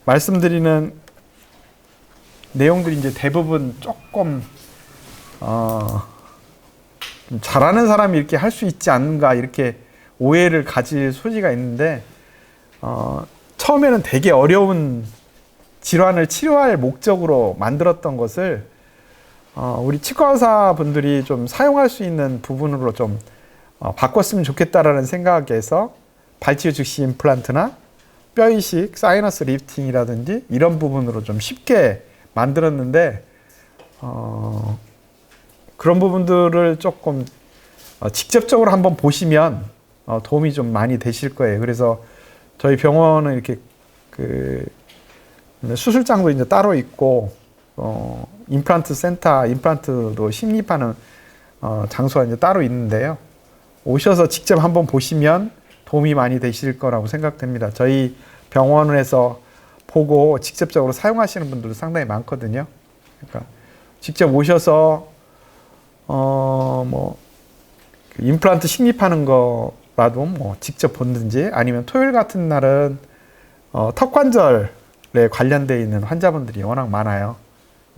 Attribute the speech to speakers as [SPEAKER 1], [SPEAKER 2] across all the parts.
[SPEAKER 1] 말씀드리는 내용들이 이제 대부분 조금 좀 잘하는 사람이 이렇게 할 수 있지 않는가 이렇게 오해를 가질 소지가 있는데 처음에는 되게 어려운 질환을 치료할 목적으로 만들었던 것을 우리 치과 의사 분들이 좀 사용할 수 있는 부분으로 좀 바꿨으면 좋겠다라는 생각에서 발치유 즉시 임플란트나 뼈 이식, 사이너스 리프팅이라든지 이런 부분으로 좀 쉽게 만들었는데 그런 부분들을 조금 직접적으로 한번 보시면 도움이 좀 많이 되실 거예요. 그래서 저희 병원은 이렇게 그 수술장도 이제 따로 있고 임플란트 센터, 임플란트도 심립하는 장소가 이제 따로 있는데요. 오셔서 직접 한번 보시면 도움이 많이 되실 거라고 생각됩니다. 저희 병원에서 보고 직접적으로 사용하시는 분들도 상당히 많거든요. 그러니까 직접 오셔서 뭐 임플란트 식립하는 거라도 뭐 직접 보든지 아니면 토요일 같은 날은 턱관절에 관련되어 있는 환자분들이 워낙 많아요.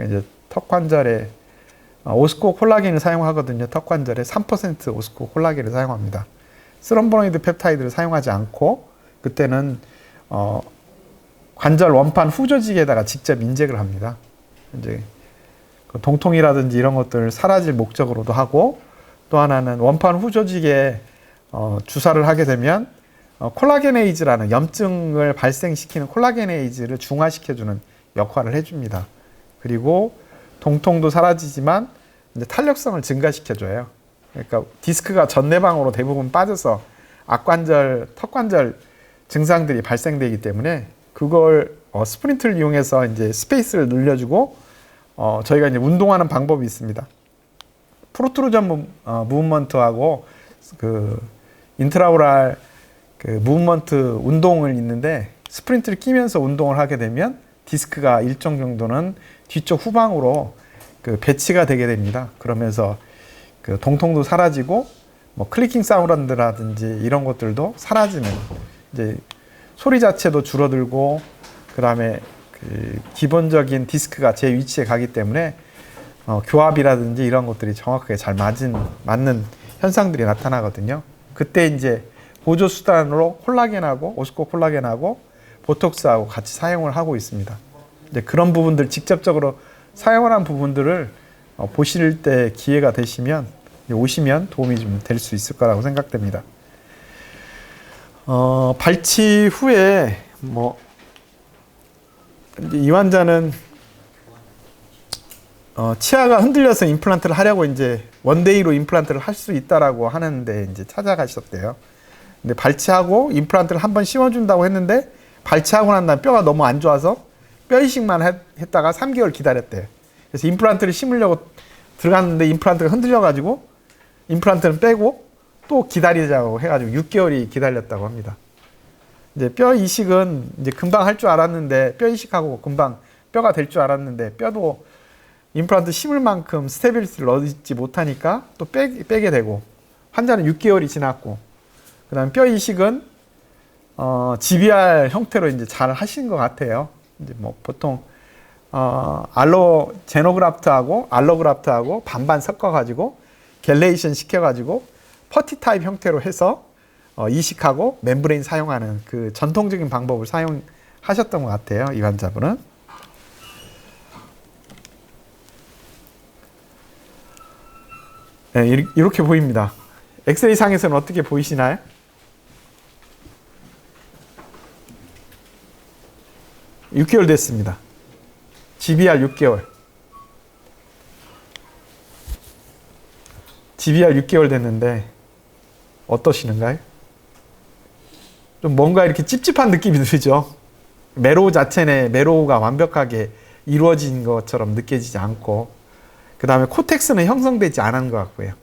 [SPEAKER 1] 이제 턱관절에 오스코 콜라겐을 사용하거든요. 턱관절에 3% 오스코 콜라겐을 사용합니다. 스럼보노이드 펩타이드를 사용하지 않고 그때는 관절 원판 후조직에다가 직접 인젝을 합니다. 이제 동통이라든지 이런 것들 사라질 목적으로도 하고 또 하나는 원판 후조직에 주사를 하게 되면 콜라겐에이즈라는 염증을 발생시키는 콜라겐에이즈를 중화시켜주는 역할을 해줍니다. 그리고 동통도 사라지지만 이제 탄력성을 증가시켜줘요. 그러니까 디스크가 전내방으로 대부분 빠져서 악관절, 턱관절 증상들이 발생되기 때문에 그걸 스프린트를 이용해서 이제 스페이스를 늘려주고 저희가 이제 운동하는 방법이 있습니다. 프로트루전 무브먼트하고 그 인트라오랄 그 무브먼트 운동을 있는데 스프린트를 끼면서 운동을 하게 되면 디스크가 일정 정도는 뒤쪽 후방으로 그 배치가 되게 됩니다. 그러면서 그 동통도 사라지고 뭐 클리킹 사운드라든지 이런 것들도 사라지는 이제 소리 자체도 줄어들고 그다음에 그 기본적인 디스크가 제 위치에 가기 때문에 교합이라든지 이런 것들이 정확하게 잘 맞는 현상들이 나타나거든요. 그때 이제 보조 수단으로 콜라겐하고 오스코 콜라겐하고 보톡스하고 같이 사용을 하고 있습니다. 이제 그런 부분들 직접적으로 사용을 한 부분들을 보실 때 기회가 되시면 오시면 도움이 좀 될 수 있을 거라고 생각됩니다. 발치 후에 뭐 이 환자는 치아가 흔들려서 임플란트를 하려고 이제 원데이로 임플란트를 할 수 있다라고 하는데 이제 찾아가셨대요. 근데 발치하고 임플란트를 한번 씌워준다고 했는데 발치하고 난 다음에 뼈가 너무 안 좋아서 뼈 이식만 했다가 3개월 기다렸대요. 그래서 임플란트를 심으려고 들어갔는데 임플란트가 흔들려가지고 임플란트는 빼고 또 기다리자고 해가지고 6개월이 기다렸다고 합니다. 이제 뼈 이식은 이제 금방 할 줄 알았는데 뼈 이식하고 금방 뼈가 될 줄 알았는데 뼈도 임플란트 심을 만큼 스테빌리티를 얻지 못하니까 또 빼게 되고 환자는 6개월이 지났고 그다음 뼈 이식은 GBR 형태로 이제 잘 하신 것 같아요. 이제 뭐 보통 제노그라프트하고 알로그라프트하고 반반 섞어가지고 겔레이션 시켜가지고 퍼티 타입 형태로 해서 이식하고 멤브레인 사용하는 그 전통적인 방법을 사용하셨던 것 같아요. 이 환자분은. 네, 이렇게 보입니다. 엑스레이 상에서는 어떻게 보이시나요? (6개월) 됐습니다. GBR 6개월. GBR 6개월 됐는데 어떠시는가요? 좀 뭔가 이렇게 찝찝한 느낌이 들죠. 메로우 자체는 메로우가 완벽하게 이루어진 것처럼 느껴지지 않고 그 다음에 코텍스는 형성되지 않은 것 같고요.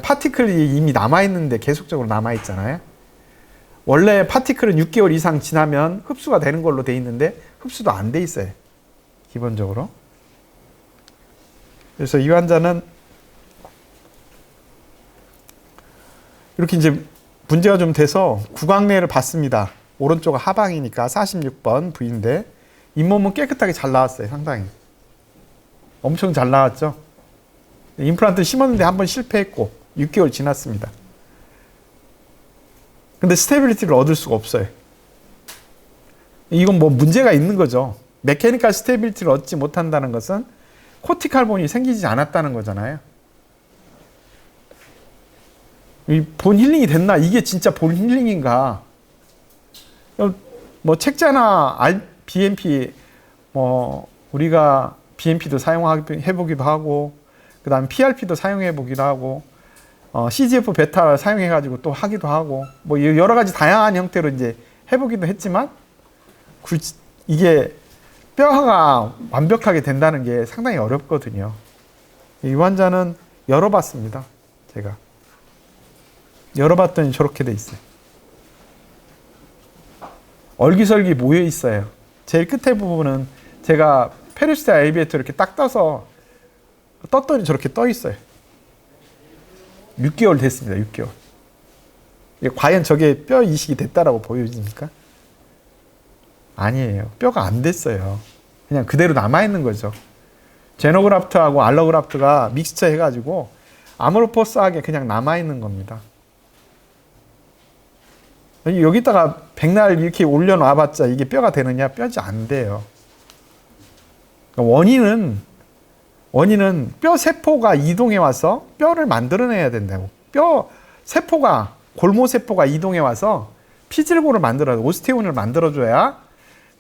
[SPEAKER 1] 파티클이 이미 남아있는데 계속적으로 남아있잖아요. 원래 파티클은 6개월 이상 지나면 흡수가 되는 걸로 돼 있는데 흡수도 안 돼 있어요. 기본적으로. 그래서 이 환자는 이렇게 이제 문제가 좀 돼서 구강내를 봤습니다. 오른쪽 하방이니까 46번 부위인데 잇몸은 깨끗하게 잘 나왔어요. 상당히. 엄청 잘 나왔죠. 임플란트 심었는데 한 번 실패했고 6개월 지났습니다. 근데 스테빌리티를 얻을 수가 없어요. 이건 뭐 문제가 있는 거죠. 메케니컬 스테빌리티를 얻지 못한다는 것은 코티칼 본이 생기지 않았다는 거잖아요. 이 본 힐링이 됐나? 이게 진짜 본 힐링인가? 뭐 책자나 BMP, 뭐 우리가 BMP도 사용해보기도 하고, 그 다음 PRP도 사용해보기도 하고, CGF 베타 사용해가지고 또 하기도 하고, 뭐 여러 가지 다양한 형태로 이제 해보기도 했지만, 이게 뼈가 완벽하게 된다는 게 상당히 어렵거든요. 이 환자는 열어봤습니다. 제가. 열어봤더니 저렇게 돼 있어요. 얼기설기 모여 있어요. 제일 끝에 부분은 제가 페리스타 엘리베이터 이렇게 딱 떠서 떴더니 저렇게 떠 있어요. 6개월 됐습니다. 6개월. 과연 저게 뼈 이식이 됐다라고 보여집니까? 아니에요. 뼈가 안 됐어요. 그냥 그대로 남아있는 거죠. 제노그라프트하고 알로그라프트가 믹스처 해가지고 아모르포스하게 그냥 남아있는 겁니다. 여기다가 백날 이렇게 올려놔봤자 이게 뼈가 되느냐? 뼈지 안 돼요. 원인은 뼈 세포가 이동해 와서 뼈를 만들어내야 된다고. 뼈 세포가, 골모 세포가 이동해 와서 피질골을 만들어야, 오스테온을 만들어줘야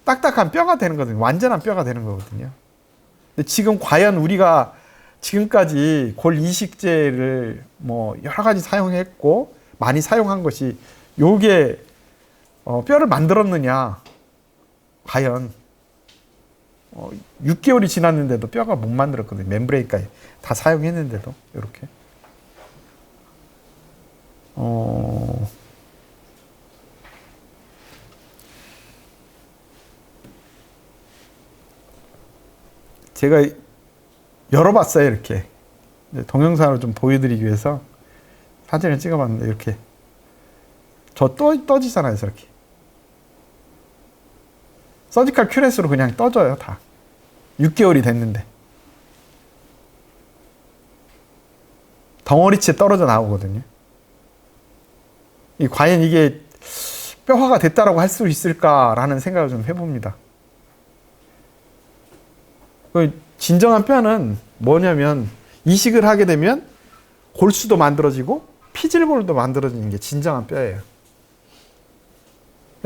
[SPEAKER 1] 딱딱한 뼈가 되는 거거든요. 완전한 뼈가 되는 거거든요. 근데 지금 과연 우리가 지금까지 골 이식제를 뭐 여러 가지 사용했고 많이 사용한 것이 요게 뼈를 만들었느냐? 과연 6개월이 지났는데도 뼈가 못 만들었거든요. 멤브레인까지 다 사용했는데도 이렇게. 제가 열어봤어요. 이렇게 동영상으로 좀 보여드리기 위해서 사진을 찍어봤는데 이렇게 저 떠지잖아요. 저렇게 서지컬 큐렛으로 그냥 떠져요. 다 6개월이 됐는데 덩어리째 떨어져 나오거든요. 과연 이게 뼈화가 됐다라고 할 수 있을까라는 생각을 좀 해봅니다. 진정한 뼈는 뭐냐면 이식을 하게 되면 골수도 만들어지고 피질골도 만들어지는 게 진정한 뼈예요.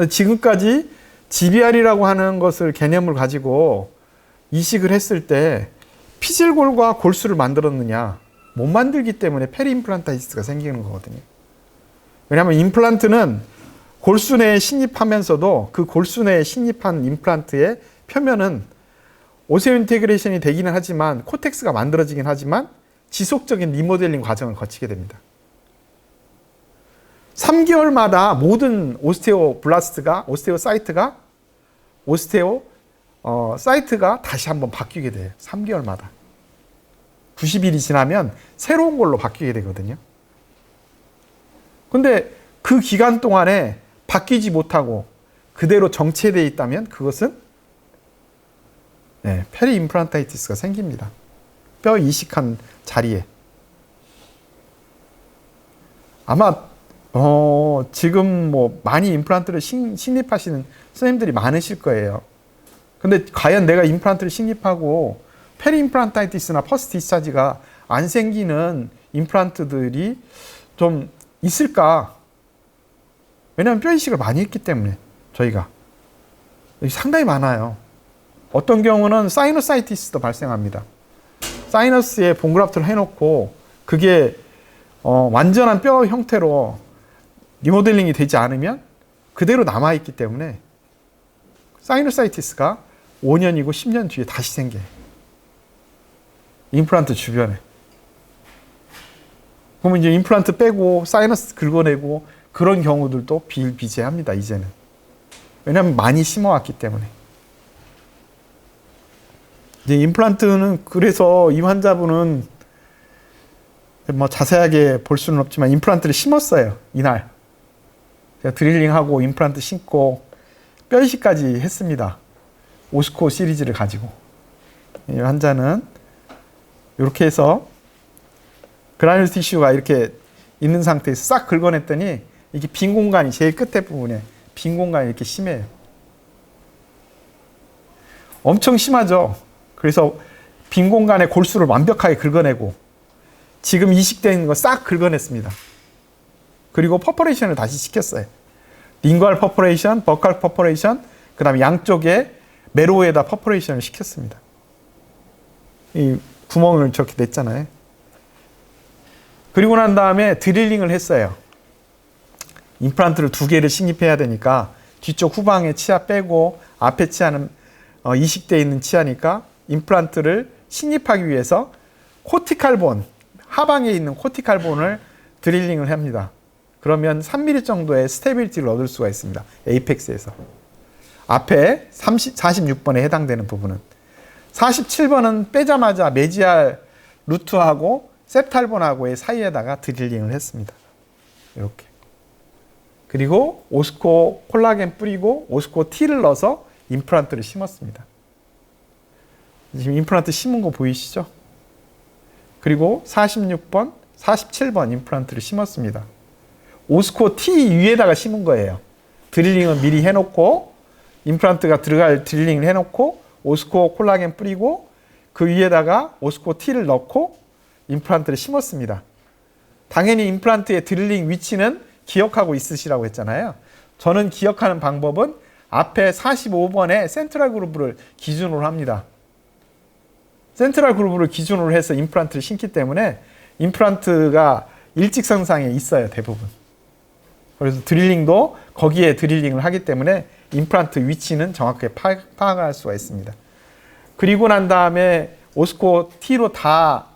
[SPEAKER 1] 지금까지 GBR이라고 하는 것을 개념을 가지고 이식을 했을 때 피질골과 골수를 만들었느냐? 못 만들기 때문에 페리임플란타이티스가 생기는 거거든요. 왜냐하면 임플란트는 골수 내에 신입하면서도 그 골수 내에 신입한 임플란트의 표면은 오세오 인테그레이션이 되기는 하지만 코텍스가 만들어지긴 하지만 지속적인 리모델링 과정을 거치게 됩니다. 3개월마다 모든 오스테오사이트가 다시 한번 바뀌게 돼요. 3개월마다. 90일이 지나면 새로운 걸로 바뀌게 되거든요. 근데 그 기간 동안에 바뀌지 못하고 그대로 정체되어 있다면 그것은 페리임플란타이티스가 생깁니다. 뼈 이식한 자리에. 아마 지금 뭐 많이 임플란트를 식립하시는 선생님들이 많으실 거예요. 근데 과연 내가 임플란트를 식립하고 페리임플란타이티스나 퍼스트 디스차지가 안 생기는 임플란트들이 좀 있을까? 왜냐하면 뼈 이식을 많이 했기 때문에 저희가 상당히 많아요. 어떤 경우는 사이너사이티스도 발생합니다. 사이너스에 본그라프트를 해놓고 그게 완전한 뼈 형태로 리모델링이 되지 않으면 그대로 남아있기 때문에 사이너사이티스가 5년이고 10년 뒤에 다시 생겨요. 임플란트 주변에. 그러면 이제 임플란트 빼고 사이너스 긁어내고 그런 경우들도 비일비재합니다. 이제는. 왜냐하면 많이 심어왔기 때문에. 이제 임플란트는 그래서 이 환자분은 뭐 자세하게 볼 수는 없지만 임플란트를 심었어요. 이날. 제가 드릴링하고 임플란트 심고 뼈 이식까지 했습니다. 오스코 시리즈를 가지고 이 환자는 이렇게 해서 그라뉴 티슈가 이렇게 있는 상태에서 싹 긁어냈더니 이게 빈 공간이 제일 끝에 부분에 빈 공간이 이렇게 심해요. 엄청 심하죠. 그래서 빈 공간에 골수를 완벽하게 긁어내고 지금 이식되어 있는 거 싹 긁어냈습니다. 그리고 퍼포레이션을 다시 시켰어요. 링괄 퍼포레이션, 버칼 퍼포레이션, 그 다음에 양쪽에 매로에다 퍼포레이션을 시켰습니다. 이 구멍을 저렇게 냈잖아요. 그리고 난 다음에 드릴링을 했어요. 임플란트를 2개를 식립해야 되니까 뒤쪽 후방에 치아 빼고 앞에 치아는 이식되어 있는 치아니까 임플란트를 식립하기 위해서 코티칼본, 하방에 있는 코티칼본을 드릴링을 합니다. 그러면 3mm 정도의 스테빌리티를 얻을 수가 있습니다. 에이펙스에서. 앞에 46번에 해당되는 부분은. 47번은 빼자마자 메지알 루트하고 septal본하고의 사이에다가 드릴링을 했습니다. 이렇게. 그리고 오스코 콜라겐 뿌리고 오스코 T를 넣어서 임플란트를 심었습니다. 지금 임플란트 심은 거 보이시죠? 그리고 46번, 47번 임플란트를 심었습니다. 오스코 T 위에다가 심은 거예요. 드릴링은 미리 해놓고 임플란트가 들어갈 드릴링을 해놓고 오스코 콜라겐 뿌리고 그 위에다가 오스코 T를 넣고 임플란트를 심었습니다. 당연히 임플란트의 드릴링 위치는 기억하고 있으시라고 했잖아요. 저는 기억하는 방법은 앞에 45번에 센트럴 그루브를 기준으로 합니다. 센트럴 그루브를 기준으로 해서 임플란트를 심기 때문에 임플란트가 일직선상에 있어요, 대부분. 그래서 드릴링도 거기에 드릴링을 하기 때문에 임플란트 위치는 정확하게 파악할 수가 있습니다. 그리고 난 다음에 오스코 T로 다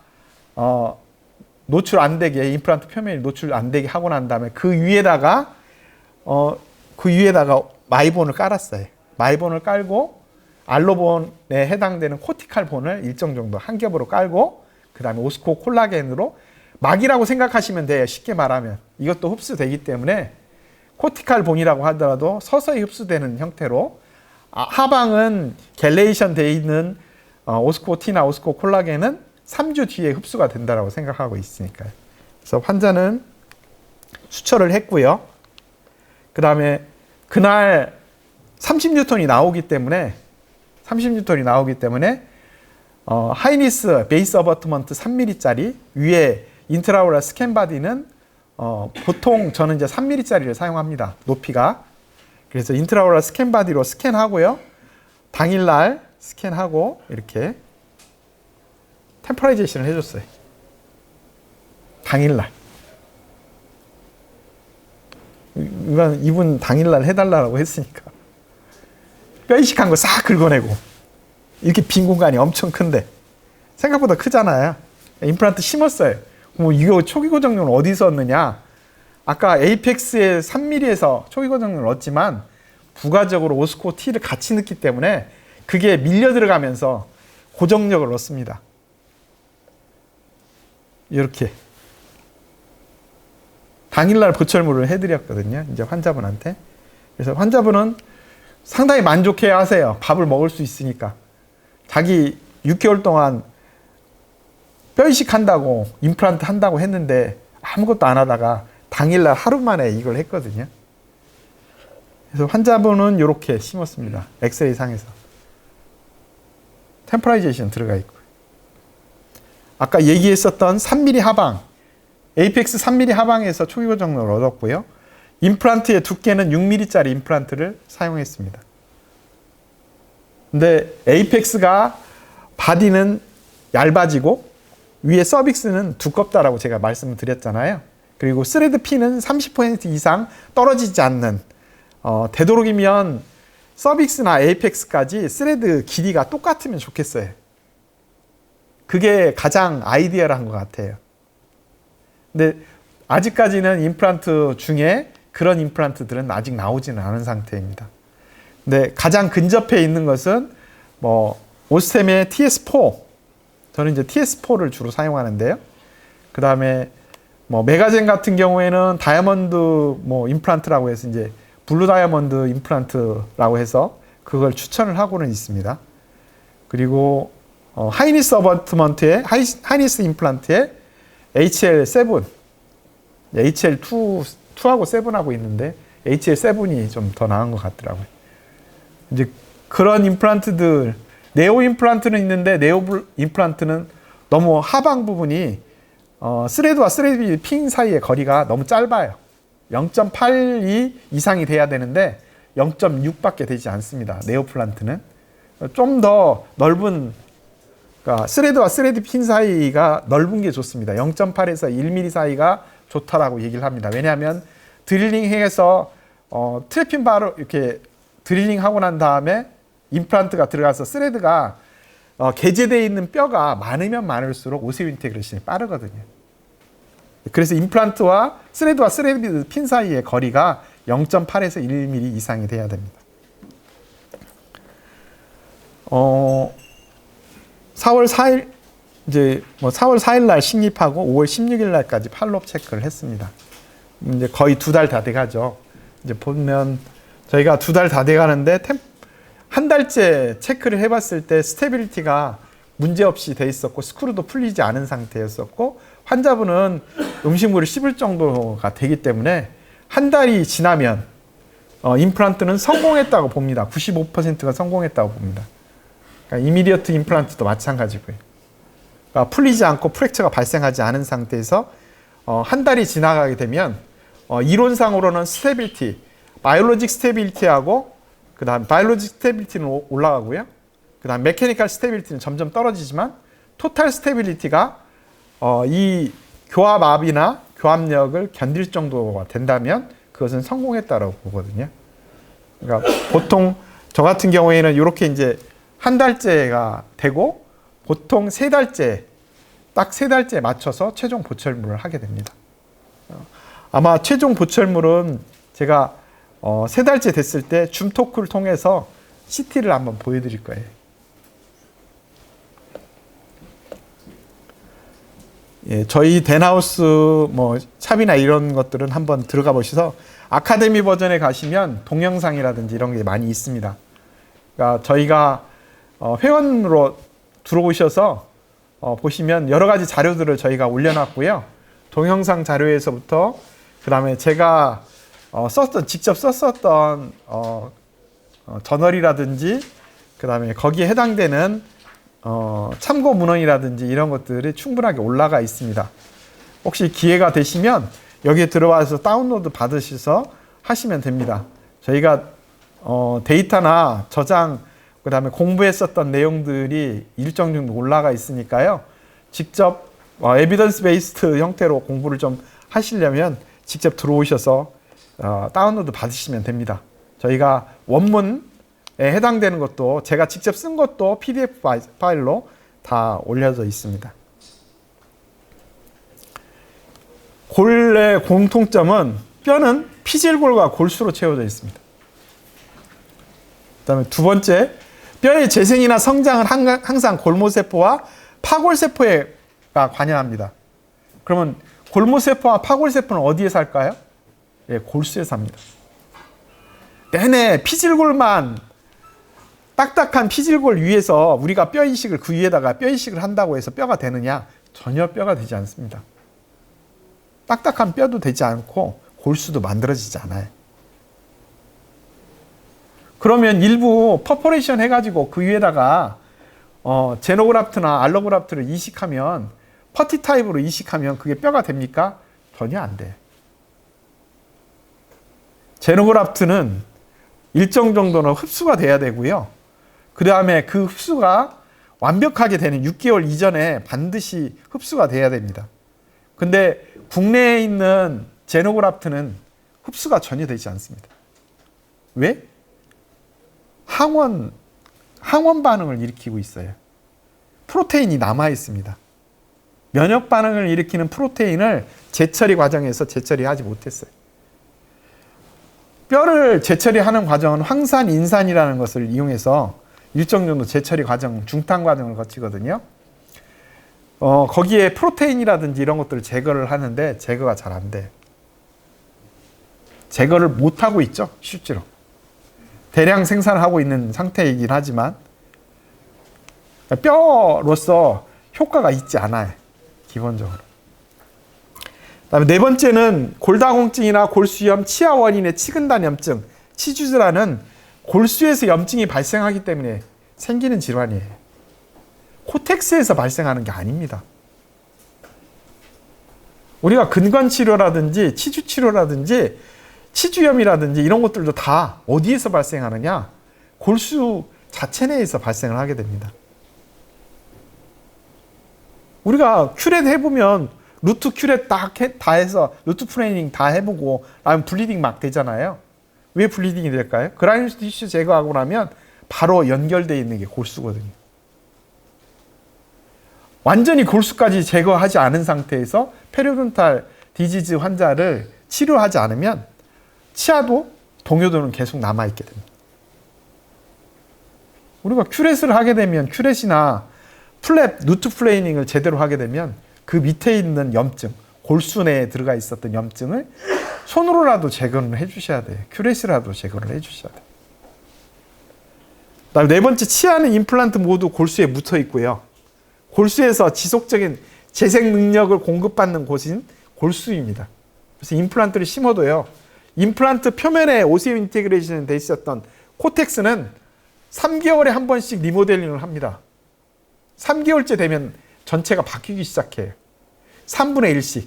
[SPEAKER 1] 노출 안 되게, 임플란트 표면이 노출 안 되게 하고 난 다음에 그 위에다가 마이본을 깔았어요. 마이본을 깔고 알로본에 해당되는 코티칼본을 일정 정도 한 겹으로 깔고 그 다음에 오스코 콜라겐으로 막이라고 생각하시면 돼요. 쉽게 말하면. 이것도 흡수되기 때문에 코티칼본이라고 하더라도 서서히 흡수되는 형태로 하방은 갤레이션 되어 있는 오스코 T나 오스코 콜라겐은 3주 뒤에 흡수가 된다고 생각하고 있으니까요. 그래서 환자는 수처를 했고요. 그 다음에 그날 30뉴턴이 나오기 때문에 하이니스 베이스 어버트먼트 3mm짜리 위에 인트라오랄 스캔 바디는 보통 저는 이제 3mm짜리를 사용합니다. 높이가. 그래서 인트라오랄 스캔 바디로 스캔하고요. 당일날 스캔하고 이렇게 템퍼라이제이션을 해줬어요. 당일날. 이분 당일날 해달라고 했으니까. 뼈 이식한 거 싹 긁어내고 이렇게 빈 공간이 엄청 큰데 생각보다 크잖아요. 임플란트 심었어요. 뭐 이거 초기 고정력은 어디서 얻느냐? 아까 에이펙스의 3mm에서 초기 고정력을 얻지만 부가적으로 오스코 T를 같이 넣기 때문에 그게 밀려 들어가면서 고정력을 얻습니다. 이렇게 당일날 보철물을 해드렸거든요. 이제 환자분한테. 그래서 환자분은 상당히 만족해 하세요. 밥을 먹을 수 있으니까. 자기 6개월 동안 뼈 이식한다고 임플란트 한다고 했는데 아무것도 안 하다가 당일날 하루 만에 이걸 했거든요. 그래서 환자분은 이렇게 심었습니다. 엑스레이 상에서. 템포라이제이션 들어가 있고. 아까 얘기했었던 3mm 하방, 에이펙스 3mm 하방에서 초기 고정력을 얻었고요. 임플란트의 두께는 6mm짜리 임플란트를 사용했습니다. 근데 에이펙스가 바디는 얇아지고 위에 서빅스는 두껍다라고 제가 말씀을 드렸잖아요. 그리고 스레드 P는 30% 이상 떨어지지 않는 되도록이면 서빅스나 에이펙스까지 스레드 길이가 똑같으면 좋겠어요. 그게 가장 아이디어한 것 같아요. 근데 아직까지는 임플란트 중에 그런 임플란트들은 아직 나오지는 않은 상태입니다. 근데 가장 근접해 있는 것은 뭐 오스템의 TS4, 저는 이제 TS4를 주로 사용하는데요. 그 다음에 뭐 메가젠 같은 경우에는 다이아몬드 뭐 임플란트라고 해서 이제 블루 다이아몬드 임플란트라고 해서 그걸 추천을 하고는 있습니다. 그리고 하이니스 어버트먼트의 하이니스 임플란트의 HL7, HL2하고 7하고 있는데 HL7이 좀 더 나은 것 같더라고요. 이제 그런 임플란트들, 네오 임플란트는 있는데 네오 임플란트는 너무 하방 부분이 스레드와 스레드 핀 사이의 거리가 너무 짧아요. 0.82 이상이 돼야 되는데 0.6밖에 되지 않습니다. 네오 플란트는 좀 더 넓은, 그러니까 스레드와 스레드 핀 사이가 넓은 게 좋습니다. 0.8에서 1mm 사이가 좋다라고 얘기를 합니다. 왜냐하면 드릴링해서 트래핀 바로 이렇게 드릴링 하고 난 다음에 임플란트가 들어가서 스레드가 개재되어 있는 뼈가 많으면 많을수록 오세오 인테그레이션이 빠르거든요. 그래서 임플란트와 스레드 핀 사이의 거리가 0.8에서 1mm 이상이 돼야 됩니다. 4월 4일 이제 4월 4일 날 식립하고 5월 16일 날까지 팔로업 체크를 했습니다. 이제 거의 2달 다 돼가죠. 이제 보면 저희가 2달 다 돼가는데 한 달째 체크를 해봤을 때 스테빌리티가 문제없이 돼 있었고 스크루도 풀리지 않은 상태였었고 환자분은 음식물을 씹을 정도가 되기 때문에 한 달이 지나면 임플란트는 성공했다고 봅니다. 95%가 성공했다고 봅니다. 그러니까 이미디어트 임플란트도 마찬가지고요. 그러니까 풀리지 않고 프랙처가 발생하지 않은 상태에서 한 달이 지나가게 되면 이론상으로는 스테빌리티, 바이올로직 스테빌리티하고 그다음 바이올로직 스테빌리티는 올라가고요. 그다음 메케니컬 스테빌리티는 점점 떨어지지만 토탈 스테빌리티가 이 교합압이나 교합력을 견딜 정도가 된다면 그것은 성공했다라고 보거든요. 그러니까 보통 저 같은 경우에는 이렇게 이제 한 달째가 되고 보통 세 달째, 딱 세 달째에 맞춰서 최종 보철물을 하게 됩니다. 아마 최종 보철물은 제가 세 달째 됐을 때 줌 토크를 통해서 CT를 한번 보여드릴 거예요. 예, 저희 덴하우스 샵이나 이런 것들은 한번 들어가 보셔서 아카데미 버전에 가시면 동영상이라든지 이런 게 많이 있습니다. 그러니까 저희가 회원으로 들어오셔서 보시면 여러 가지 자료들을 저희가 올려놨고요. 동영상 자료에서부터 그 다음에 제가 직접 썼었던 저널이라든지 그 다음에 거기에 해당되는 참고 문헌이라든지 이런 것들이 충분하게 올라가 있습니다. 혹시 기회가 되시면 여기에 들어와서 다운로드 받으셔서 하시면 됩니다. 저희가 데이터나 저장 그 다음에 공부했었던 내용들이 일정 정도 올라가 있으니까요. 직접 에비던스 베이스드 형태로 공부를 좀 하시려면 직접 들어오셔서 다운로드 받으시면 됩니다. 저희가 원문에 해당되는 것도 제가 직접 쓴 것도 PDF 파일로 다 올려져 있습니다. 골의 공통점은 뼈는 피질골과 골수로 채워져 있습니다. 그 다음에 두 번째, 뼈의 재생이나 성장은 항상 골모세포와 파골세포가 관여합니다. 그러면 골모세포와 파골세포는 어디에 살까요? 예, 골수에 삽니다. 내내 피질골만 딱딱한 피질골 위에서 우리가 뼈 이식을 그 위에다가 뼈 이식을 한다고 해서 뼈가 되느냐? 전혀 뼈가 되지 않습니다. 딱딱한 뼈도 되지 않고 골수도 만들어지지 않아요. 그러면 일부 퍼포레이션 해가지고 그 위에다가 제노그라프트나 알로그라프트를 이식하면 퍼티 타입으로 이식하면 그게 뼈가 됩니까? 전혀 안 돼요. 제노그라프트는 일정 정도는 흡수가 돼야 되고요. 그 다음에 그 흡수가 완벽하게 되는 6개월 이전에 반드시 흡수가 돼야 됩니다. 근데 국내에 있는 제노그라프트는 흡수가 전혀 되지 않습니다. 왜? 항원 반응을 일으키고 있어요. 프로테인이 남아 있습니다. 면역 반응을 일으키는 프로테인을 재처리 과정에서 재처리하지 못했어요. 뼈를 재처리하는 과정은 황산, 인산이라는 것을 이용해서 일정 정도 재처리 과정, 중탕 과정을 거치거든요. 거기에 프로테인이라든지 이런 것들을 제거를 하는데 제거가 잘 안 돼요. 제거를 못하고 있죠, 실제로. 대량 생산하고 있는 상태이긴 하지만 뼈로서 효과가 있지 않아요. 기본적으로. 그다음에 네 번째는 골다공증이나 골수염, 치아 원인의 치근단염증, 치주라는 골수에서 염증이 발생하기 때문에 생기는 질환이에요. 코텍스에서 발생하는 게 아닙니다. 우리가 근관치료라든지 치주치료라든지 치주염이라든지 이런 것들도 다 어디에서 발생하느냐? 골수 자체 내에서 발생을 하게 됩니다. 우리가 큐렛 해보면 루트 큐렛 다 해서 루트 플레이닝 다 해보고 나면 블리딩 막 되잖아요. 왜 블리딩이 될까요? 그라인 티슈 제거하고 나면 바로 연결되어 있는 게 골수거든요. 완전히 골수까지 제거하지 않은 상태에서 페리오돈탈 디지즈 환자를 치료하지 않으면 치아도 동요도는 계속 남아있게 됩니다. 우리가 큐렛을 하게 되면 큐렛이나 플랩, 루트 플레이닝을 제대로 하게 되면 그 밑에 있는 염증, 골수 내에 들어가 있었던 염증을 손으로라도 제거를 해주셔야 돼요. 큐렛이라도 제거를 해주셔야 돼요. 그다음에 네 번째, 치아는 임플란트 모두 골수에 묻어 있고요. 골수에서 지속적인 재생 능력을 공급받는 곳인 골수입니다. 그래서 임플란트를 심어도요. 임플란트 표면에 오세오 인테그레이션 돼 있었던 코텍스는 3개월에 한 번씩 리모델링을 합니다. 3개월째 되면 전체가 바뀌기 시작해요. 3분의 1씩.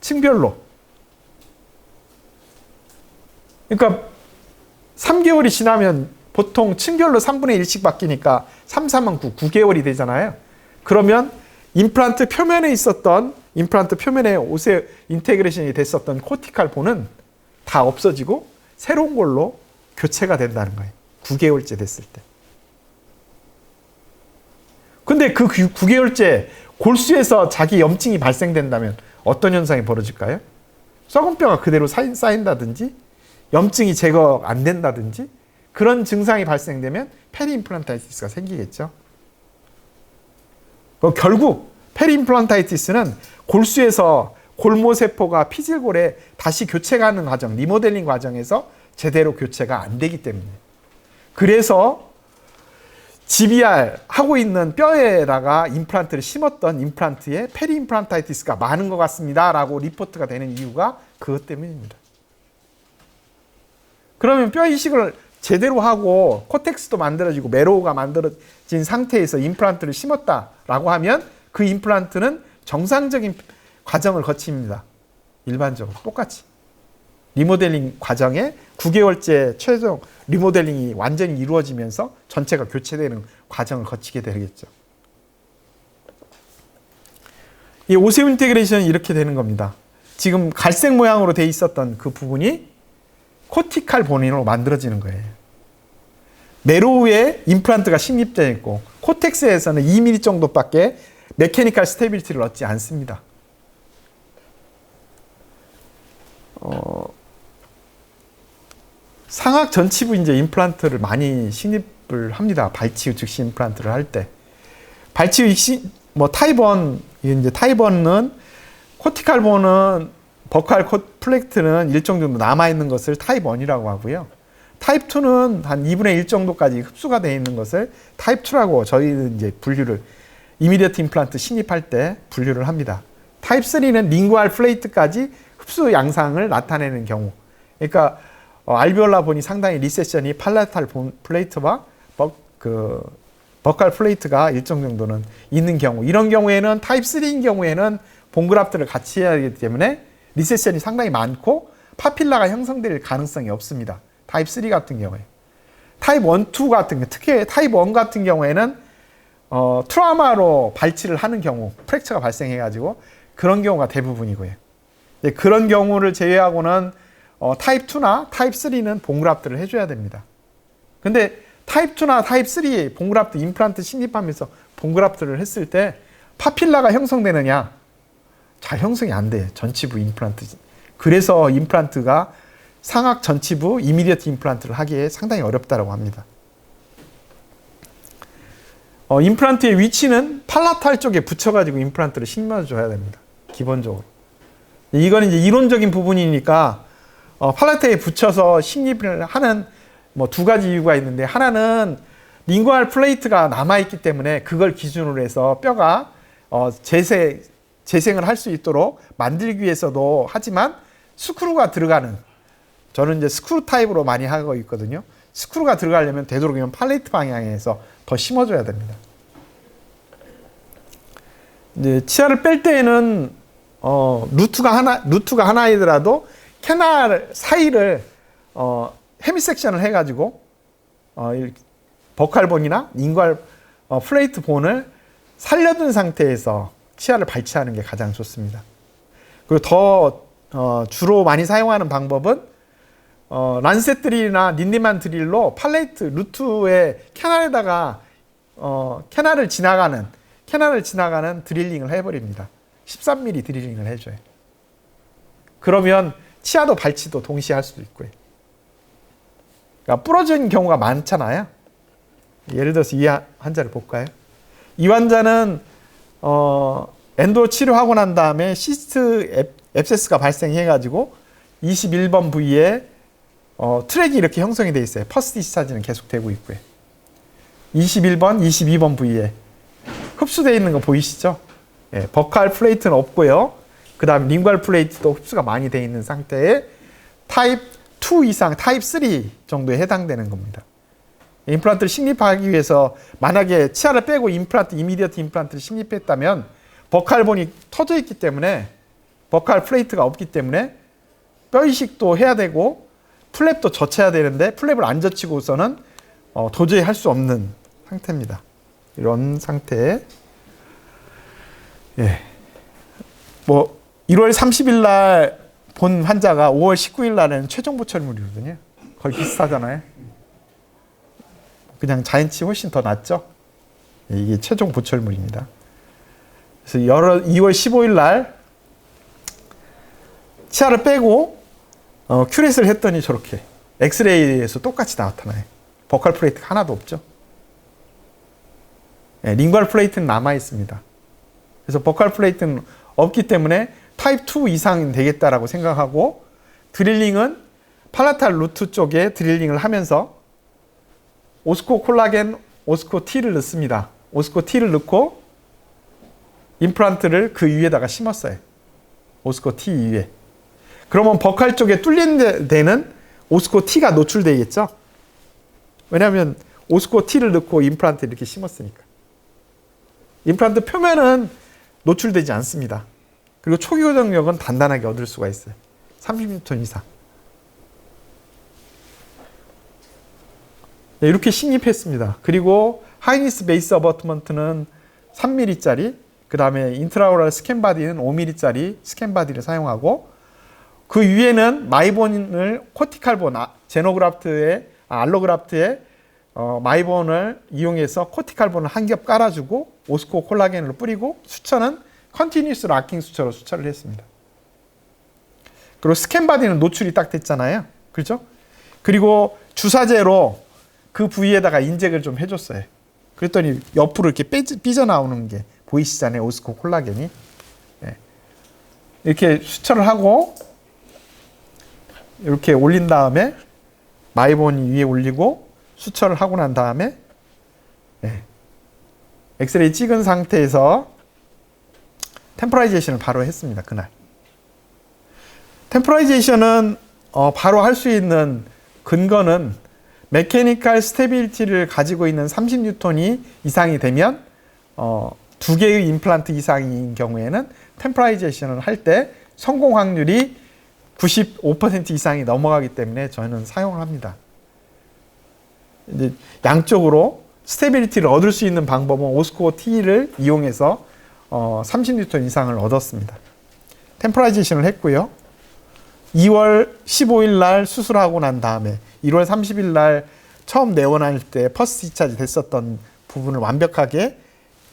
[SPEAKER 1] 층별로. 그러니까 3개월이 지나면 보통 층별로 3분의 1씩 바뀌니까 3, 4만 9, 9개월이 되잖아요. 그러면 임플란트 표면에 있었던 임플란트 표면에 오세오 인테그레이션이 됐었던 코티칼 본은 다 없어지고 새로운 걸로 교체가 된다는 거예요. 9개월째 됐을 때. 근데 그 9개월째 골수에서 자기 염증이 발생된다면 어떤 현상이 벌어질까요? 썩은 뼈가 그대로 쌓인다든지 염증이 제거 안 된다든지 그런 증상이 발생되면 페리임플란타이티스가 생기겠죠. 결국 페리임플란타이티스는 골수에서 골모세포가 피질골에 다시 교체가는 과정, 리모델링 과정에서 제대로 교체가 안 되기 때문에 그래서 GBR 하고 있는 뼈에다가 임플란트를 심었던 임플란트에 페리임플란타이티스가 많은 것 같습니다 라고 리포트가 되는 이유가 그것 때문입니다. 그러면 뼈 이식을 제대로 하고 코텍스도 만들어지고 메로우가 만들어진 상태에서 임플란트를 심었다라고 하면 그 임플란트는 정상적인 과정을 거칩니다. 일반적으로 똑같이. 리모델링 과정에 9개월째 최종 리모델링이 완전히 이루어지면서 전체가 교체되는 과정을 거치게 되겠죠. 이 오세오 인테그레이션은 이렇게 되는 겁니다. 지금 갈색 모양으로 돼 있었던 그 부분이 코티칼 본인으로 만들어지는 거예요. 메로우에 임플란트가 식립되어 있고 코텍스에서는 2mm 정도밖에 메케니컬 스테빌리티를 얻지 않습니다. 상악 전치부 이제 임플란트를 많이 신입을 합니다. 발치유 즉시 임플란트를 할 때. 발치유 타입 1, 이제 타입 1은 코티칼 본은 버칼 플렉트는 일정 정도 남아있는 것을 타입 1이라고 하고요. 타입 2는 한 2분의 1 정도까지 흡수가 되어 있는 것을 타입 2라고 저희는 이제 분류를 이미디어트 임플란트 신입할 때 분류를 합니다. 타입 3는 링구알 플레이트까지 흡수 양상을 나타내는 경우. 그러니까 알비올라 본이 상당히 리세션이 팔라탈 플레이트와 버칼 플레이트가 일정 정도는 있는 경우. 이런 경우에는 타입 3인 경우에는 본그라프트를 같이 해야 하기 때문에 리세션이 상당히 많고 파필라가 형성될 가능성이 없습니다. 타입 3 같은 경우에. 타입 1, 2 같은 경우, 특히 타입 1 같은 경우에는 트라우마로 발치를 하는 경우, 프랙처가 발생해가지고 그런 경우가 대부분이고요. 그런 경우를 제외하고는 타입 2나 타입 3는 본그라프트를 해줘야 됩니다. 근데 타입 2나 타입 3 본그라프트 임플란트 신입하면서 본그라프트를 했을 때 파필라가 형성되느냐? 잘 형성이 안 돼. 전치부 임플란트. 그래서 임플란트가 상악 전치부 이미디어트 임플란트를 하기에 상당히 어렵다고 합니다. 임플란트의 위치는 팔라탈 쪽에 붙여가지고 임플란트를 심어줘야 됩니다. 기본적으로. 이건 이제 이론적인 부분이니까 팔레트에 붙여서 식립을 하는 뭐 두 가지 이유가 있는데, 하나는 링구알 플레이트가 남아있기 때문에 그걸 기준으로 해서 뼈가 재생을 할 수 있도록 만들기 위해서도 하지만, 스크루가 들어가는, 저는 이제 스크루 타입으로 많이 하고 있거든요. 스크루가 들어가려면 되도록이면 팔레트 방향에서 더 심어줘야 됩니다. 이제 치아를 뺄 때에는 루트가 하나이더라도 캐날 사이를 헤미섹션을 해가지고 버칼본이나 링구알 플레이트 본을 살려둔 상태에서 치아를 발치하는 게 가장 좋습니다. 그리고 더 주로 많이 사용하는 방법은 란셋 드릴이나 린디만 드릴로 팔레이트 루트의 캐날에다가 캐날을 지나가는 드릴링을 해버립니다. 13mm 드릴링을 해줘요. 그러면 치아도 발치도 동시에 할 수도 있고요. 그러니까 부러진 경우가 많잖아요. 예를 들어서 이 환자를 볼까요? 이 환자는 엔도 치료하고 난 다음에 시스트 앱세스가 발생해가지고 21번 부위에 트랙이 이렇게 형성이 되어 있어요. 퍼스 디스차지는 계속 되고 있고요. 21번, 22번 부위에 흡수되어 있는 거 보이시죠? 예, 버칼 플레이트는 없고요. 그 다음에 링구알 플레이트도 흡수가 많이 되어 있는 상태에 타입 2 이상, 타입 3 정도에 해당되는 겁니다. 임플란트를 식립하기 위해서 만약에 치아를 빼고 이미디어트 임플란트를 식립했다면 버칼본이 터져 있기 때문에, 버칼 플레이트가 없기 때문에 뼈 이식도 해야 되고 플랩도 젖혀야 되는데, 플랩을 안 젖히고서는 도저히 할 수 없는 상태입니다. 이런 상태에, 예, 뭐 1월 30일 날 본 환자가 5월 19일 날에는 최종 보철물이거든요. 거의 비슷하잖아요. 그냥 자연치 훨씬 더 낫죠. 예, 이게 최종 보철물입니다. 그래서 2월 15일 날 치아를 빼고 큐렛을 했더니 저렇게 엑스레이에서 똑같이 나타나요. 버칼 플레이트가 하나도 없죠. 예, 링구알 플레이트는 남아 있습니다. 그래서 버칼 플레이트는 없기 때문에 타입 2 이상은 되겠다라고 생각하고, 드릴링은 팔라탈 루트 쪽에 드릴링을 하면서 오스코 콜라겐, 오스코 T를 넣습니다. 오스코 T를 넣고 임플란트를 그 위에다가 심었어요. 오스코 T 위에. 그러면 버칼 쪽에 뚫린 데는 오스코 T가 노출되겠죠? 왜냐하면 오스코 T를 넣고 임플란트를 이렇게 심었으니까. 임플란트 표면은 노출되지 않습니다. 그리고 초기 고정력은 단단하게 얻을 수가 있어요. 30N 이상. 네, 이렇게 식립했습니다. 그리고 하이니스 베이스 어버트먼트는 3mm짜리, 그 다음에 인트라오럴 스캔바디는 5mm짜리 스캔바디를 사용하고, 그 위에는 마이본을 코티칼본, 알로그라프트에 마이본을 이용해서 코티칼본을 한 겹 깔아주고 오스코 콜라겐을 뿌리고, 수처는 컨티뉴스 락킹 수처로 수처를 했습니다. 그리고 스캔바디는 노출이 딱 됐잖아요. 그렇죠? 그리고 주사제로 그 부위에다가 인젝을 좀 해줬어요. 그랬더니 옆으로 이렇게 삐져나오는 게 보이시잖아요. 오스코 콜라겐이. 네. 이렇게 수처를 하고 이렇게 올린 다음에 마이본이 위에 올리고 수처를 하고 난 다음에, 네, 엑스레이 찍은 상태에서 템포라이제이션을 바로 했습니다. 그날. 템포라이제이션은 바로 할 수 있는 근거는 메케니컬 스테빌리티를 가지고 있는 30N이 이상이 되면, 두 개의 임플란트 이상인 경우에는 템포라이제이션을 할 때 성공 확률이 95% 이상이 넘어가기 때문에 저희는 사용을 합니다. 이제 양쪽으로 스테빌리티를 얻을 수 있는 방법은 오스코 T를 이용해서 30N 이상을 얻었습니다. 템포라이제이션을 했고요. 2월 15일 날 수술하고 난 다음에 1월 30일 날 처음 내원할 때 퍼스트 디스차지 됐었던 부분을 완벽하게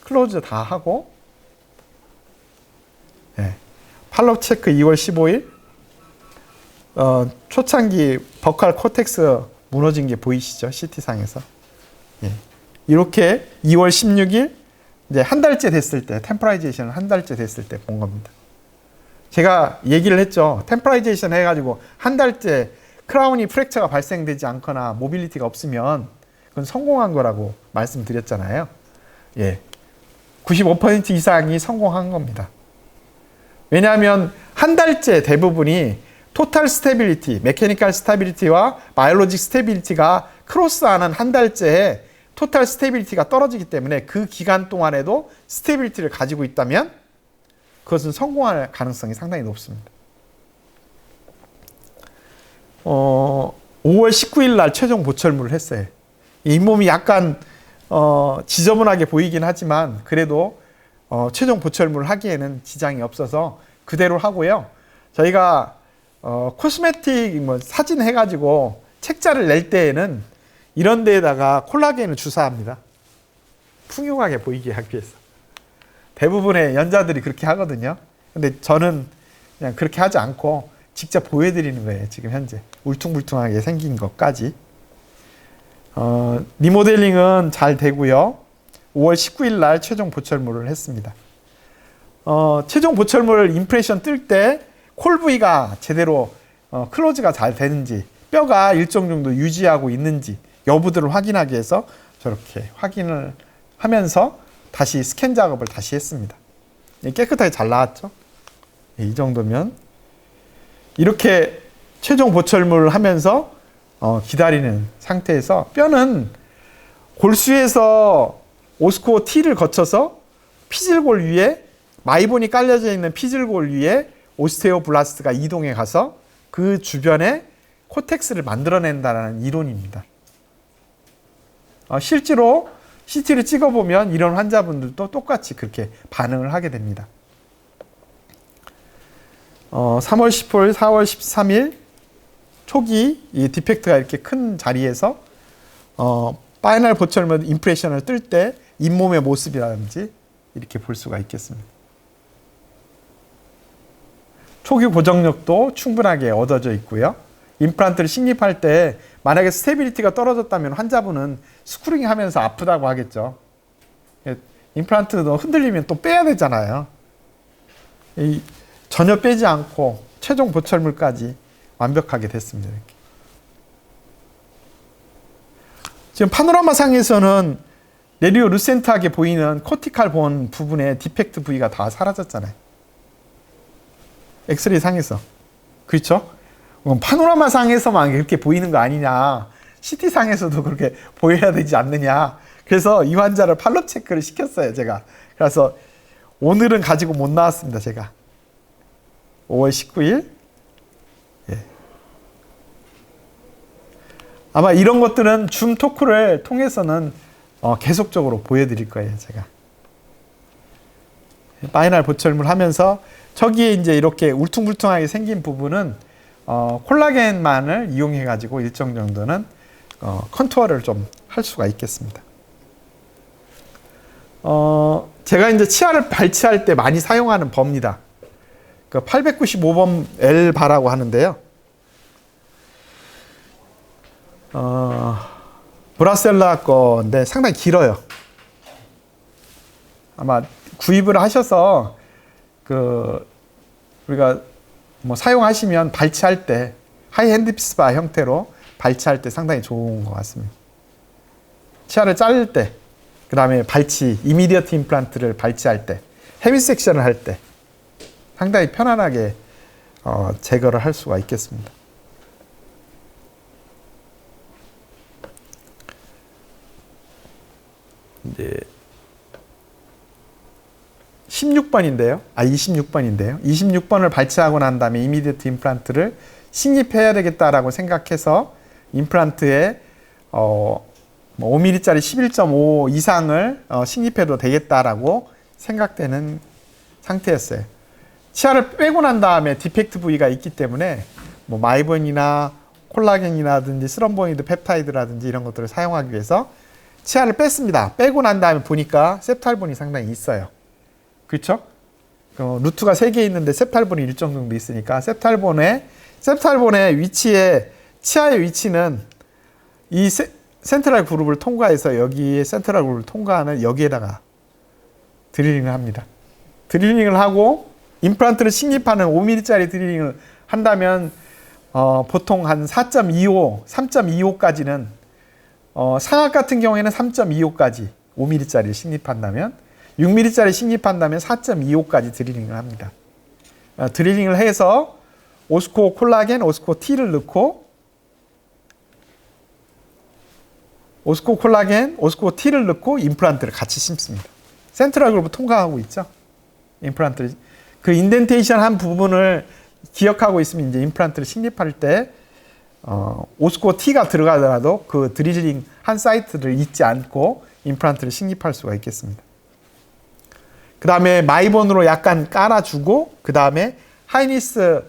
[SPEAKER 1] 클로즈 다 하고, 네, 팔로우 체크 2월 15일 초창기 버칼 코텍스 무너진 게 보이시죠? CT상에서. 예. 이렇게 2월 16일 이제 한 달째 됐을 때, 템포라이제이션을 한 달째 됐을 때 본 겁니다. 제가 얘기를 했죠. 템퍼라이제이션 해가지고 한 달째 크라우니 프랙처가 발생되지 않거나 모빌리티가 없으면 그건 성공한 거라고 말씀드렸잖아요. 예. 95% 이상이 성공한 겁니다. 왜냐하면 한 달째 대부분이 토탈 스테빌리티, 메케니컬 스테빌리티와 바이올로직 스테빌리티가 크로스하는 한 달째에 토탈 스테빌리티가 떨어지기 때문에 그 기간 동안에도 스테빌리티를 가지고 있다면 그것은 성공할 가능성이 상당히 높습니다. 5월 19일 날 최종 보철물을 했어요. 잇몸이 약간 지저분하게 보이긴 하지만 그래도 최종 보철물을 하기에는 지장이 없어서 그대로 하고요. 저희가 코스메틱 사진 해가지고 책자를 낼 때에는 이런 데에다가 콜라겐을 주사합니다. 풍요하게 보이게 하기 위해서. 대부분의 연자들이 그렇게 하거든요. 근데 저는 그냥 그렇게 하지 않고 직접 보여드리는 거예요. 지금 현재 울퉁불퉁하게 생긴 것까지. 리모델링은 잘 되고요. 5월 19일 날 최종 보철물을 했습니다. 최종 보철물 임프레션 뜰 때 콜 부위가 제대로 클로즈가 잘 되는지, 뼈가 일정 정도 유지하고 있는지 여부들을 확인하기 위해서 저렇게 확인을 하면서 다시 스캔 작업을 다시 했습니다. 깨끗하게 잘 나왔죠. 이 정도면 이렇게 최종 보철물을 하면서 기다리는 상태에서 뼈는 골수에서 오스코어 T를 거쳐서 피질골 위에 마이본이 깔려져 있는 피질골 위에 오스테오블라스트가 이동해 가서 그 주변에 코텍스를 만들어낸다는 이론입니다. 실제로 CT를 찍어보면 이런 환자분들도 똑같이 그렇게 반응을 하게 됩니다. 3월 10일, 4월 13일 초기 이 디펙트가 이렇게 큰 자리에서 파이널 보철물 임프레션을 뜰 때 잇몸의 모습이라든지 이렇게 볼 수가 있겠습니다. 초기 고정력도 충분하게 얻어져 있고요. 임플란트를 식립할 때 만약에 스테빌리티가 떨어졌다면 환자분은 스크링 하면서 아프다고 하겠죠. 임플란트도 흔들리면 또 빼야 되잖아요. 전혀 빼지 않고 최종 보철물까지 완벽하게 됐습니다. 이렇게. 지금 파노라마 상에서는 레디오 루센트하게 보이는 코티칼 본 부분의 디펙트 부위가 다 사라졌잖아요. 엑스레이 상에서. 그렇죠? 파노라마 상에서만 그렇게 보이는 거 아니냐. CT 상에서도 그렇게 보여야 되지 않느냐. 그래서 이 환자를 팔로 체크를 시켰어요, 제가. 그래서 오늘은 가지고 못 나왔습니다, 제가. 5월 19일. 예. 아마 이런 것들은 줌 토크를 통해서는 계속적으로 보여드릴 거예요, 제가. 파이널 보철물 하면서 저기에 이제 이렇게 울퉁불퉁하게 생긴 부분은 콜라겐만을 이용해 가지고 일정 정도는 컨투어를 좀 할 수가 있겠습니다. 제가 이제 치아를 발치할 때 많이 사용하는 법입니다. 그 895번 L바라고 하는데요. 브라셀라 건데 상당히 길어요. 아마 구입을 하셔서 우리가 뭐 사용하시면 발치할 때 하이 핸드피스바 형태로 발치할 때 상당히 좋은 것 같습니다. 치아를 자를 때, 그 다음에 발치, 이미디어트 임플란트를 발치할 때, 헤비 섹션을 할 때 상당히 편안하게 제거를 할 수가 있겠습니다. 이제 16번인데요. 26번인데요. 26번을 발치하고 난 다음에 이미디어트 임플란트를 식립해야 되겠다라고 생각해서 임플란트에 5mm짜리 11.5 이상을 식립해도 되겠다라고 생각되는 상태였어요. 치아를 빼고 난 다음에 디펙트 부위가 있기 때문에 뭐 마이본이나 콜라겐이라든지 스럼보니드 펩타이드라든지 이런 것들을 사용하기 위해서 치아를 뺐습니다. 빼고 난 다음에 보니까 셉탈본이 상당히 있어요. 그렇죠? 루트가 3개 있는데 셉탈본이 일정 정도 있으니까 셉탈본의 위치에 치아의 위치는 이 센트럴 그룹을 통과해서 여기에 센트럴 그룹을 통과하는 여기에다가 드릴링을 합니다. 드릴링을 하고 임플란트를 식립하는 5mm짜리 드리링을 한다면 보통 한 4.25, 3.25까지는 상악 같은 경우에는 3.25까지 5mm짜리를 식립한다면 6mm짜리 식립한다면 4.25까지 드리링을 합니다. 드리링을 해서 오스코 콜라겐, 오스코 T를 넣고 오스코 콜라겐, 오스코 T를 넣고 임플란트를 같이 심습니다. 센트럴 그루브 통과하고 있죠. 임플란트를 그 인덴테이션 한 부분을 기억하고 있으면 이제 임플란트를 식립할 때 오스코 T가 들어가더라도 그 드리링 한 사이트를 잊지 않고 임플란트를 식립할 수가 있겠습니다. 그 다음에 마이본으로 약간 깔아주고 그 다음에 하이니스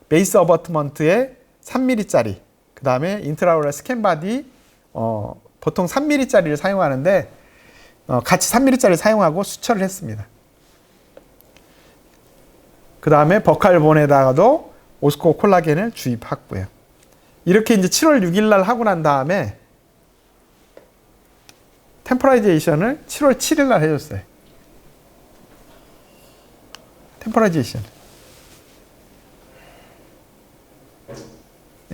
[SPEAKER 1] 베이스 어버트먼트에 3mm짜리 그 다음에 인트라오럴 스캔바디 보통 3mm짜리를 사용하는데 같이 3mm짜리 사용하고 수철을 했습니다. 그 다음에 버칼본에다가도 오스코 콜라겐을 주입했고요. 이렇게 이제 7월 6일 날 하고 난 다음에 템포라이제이션을 7월 7일 날 해줬어요. 템포라이제이션.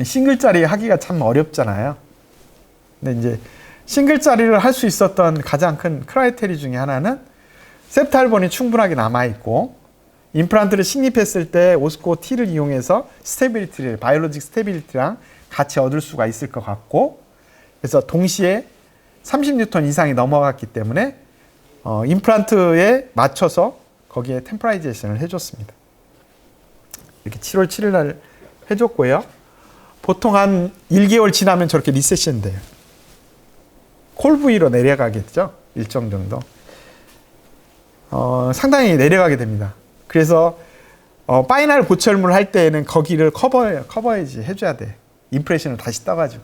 [SPEAKER 1] 싱글짜리 하기가 참 어렵잖아요. 근데 이제 싱글짜리를 할 수 있었던 가장 큰 크라이테리 중에 하나는 셉탈본이 충분하게 남아있고 임플란트를 식립했을 때 오스코 T를 이용해서 스테빌리티를 바이올로직 스테빌리티랑 같이 얻을 수가 있을 것 같고 그래서 동시에 30뉴턴 이상이 넘어갔기 때문에 임플란트에 맞춰서 거기에 템포라이제이션을 해줬습니다. 이렇게 7월 7일 날 해줬고요. 보통 한 1개월 지나면 저렇게 리세션 돼요. 콜브이로 내려가겠죠. 일정 정도. 상당히 내려가게 됩니다. 그래서 파이널 보철물 할 때에는 거기를 커버해지 해줘야 돼. 임프레션을 다시 떠가지고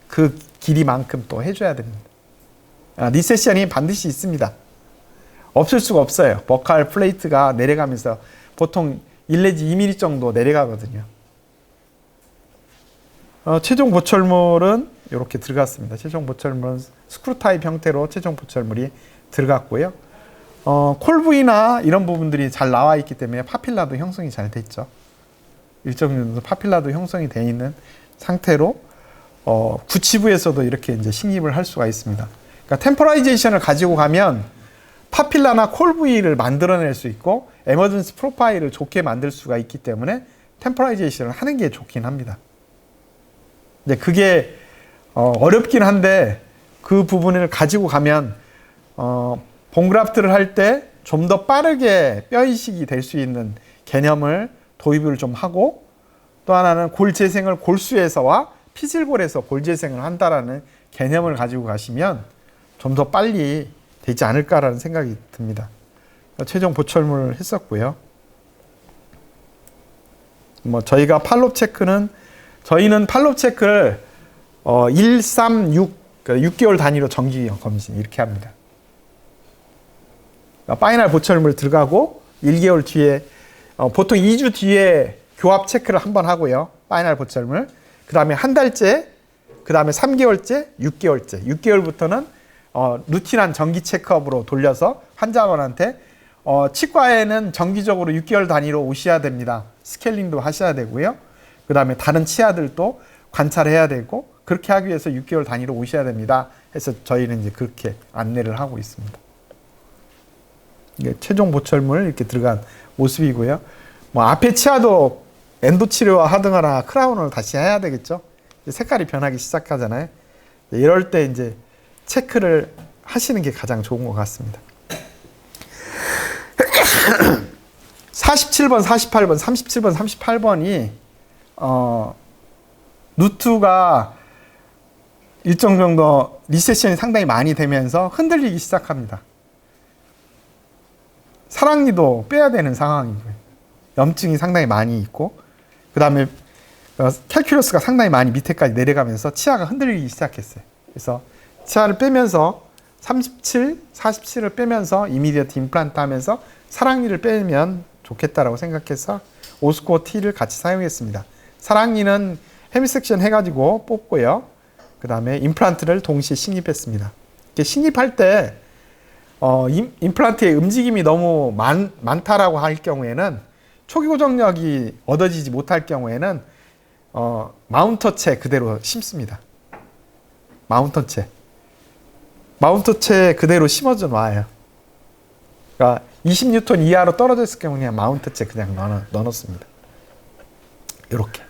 [SPEAKER 1] 그 길이만큼 또 해줘야 됩니다. 리세션이 반드시 있습니다. 없을 수가 없어요. 버칼 플레이트가 내려가면서 보통 1 내지 2mm 정도 내려가거든요. 최종 보철물은 이렇게 들어갔습니다. 최종 보철물은 스크루 타입 형태로 최종 보철물이 들어갔고요. 콜브이나 이런 부분들이 잘 나와 있기 때문에 파필라도 형성이 잘 됐죠. 일정 정도 파필라도 형성이 되어 있는 상태로 구치부에서도 이렇게 이제 식립을 할 수가 있습니다. 그러니까 템포라이제이션을 가지고 가면 파필라나 콜브이를 만들어낼 수 있고 에머전시 프로파일을 좋게 만들 수가 있기 때문에 템포라이제이션을 하는 게 좋긴 합니다. 이제 그게 어렵긴 한데 그 부분을 가지고 가면 본그라프트를 할 때 좀 더 빠르게 뼈 이식이 될 수 있는 개념을 도입을 좀 하고 또 하나는 골 재생을 골수에서와 피질골에서 골 재생을 한다라는 개념을 가지고 가시면 좀 더 빨리 되지 않을까라는 생각이 듭니다. 최종 보철물을 했었고요. 저희가 팔롭 체크는 저희는 팔롭 체크를 1, 3, 6, 그러니까 6개월 단위로 정기 검진 이렇게 합니다. 파이널 보철물 들어가고 1개월 뒤에 보통 2주 뒤에 교합 체크를 한번 하고요. 파이널 보철물. 그 다음에 한 달째, 그 다음에 3개월째, 6개월째. 6개월부터는 루틴한 정기 체크업으로 돌려서 환자분한테 치과에는 정기적으로 6개월 단위로 오셔야 됩니다. 스케일링도 하셔야 되고요. 그 다음에 다른 치아들도 관찰해야 되고 그렇게 하기 위해서 6개월 단위로 오셔야 됩니다. 해서 저희는 이제 그렇게 안내를 하고 있습니다. 이게 최종 보철물 이렇게 들어간 모습이고요. 앞에 치아도 엔도 치료와 하든가나 크라운을 다시 해야 되겠죠. 색깔이 변하기 시작하잖아요. 이럴 때 이제 체크를 하시는 게 가장 좋은 것 같습니다. 47번, 48번, 37번, 38번이 루트가 일정 정도 리세션이 상당히 많이 되면서 흔들리기 시작합니다. 사랑니도 빼야 되는 상황이고요. 염증이 상당히 많이 있고 그 다음에 캘큘러스가 상당히 많이 밑에까지 내려가면서 치아가 흔들리기 시작했어요. 그래서 치아를 빼면서 37, 47을 빼면서 이미디어트 임플란트 하면서 사랑니를 빼면 좋겠다라고 생각해서 오스코 T를 같이 사용했습니다. 사랑니는 헤미섹션 해가지고 뽑고요. 그 다음에 임플란트를 동시에 식립했습니다. 이렇게 식립할 때 임플란트의 움직임이 너무 많다라고 할 경우에는 초기 고정력이 얻어지지 못할 경우에는 마운터체 그대로 심습니다. 마운터체 그대로 심어져 놔요. 그러니까 20뉴턴 이하로 떨어져 있을 경우 그냥 마운터체 그냥 넣어놓습니다. 이렇게.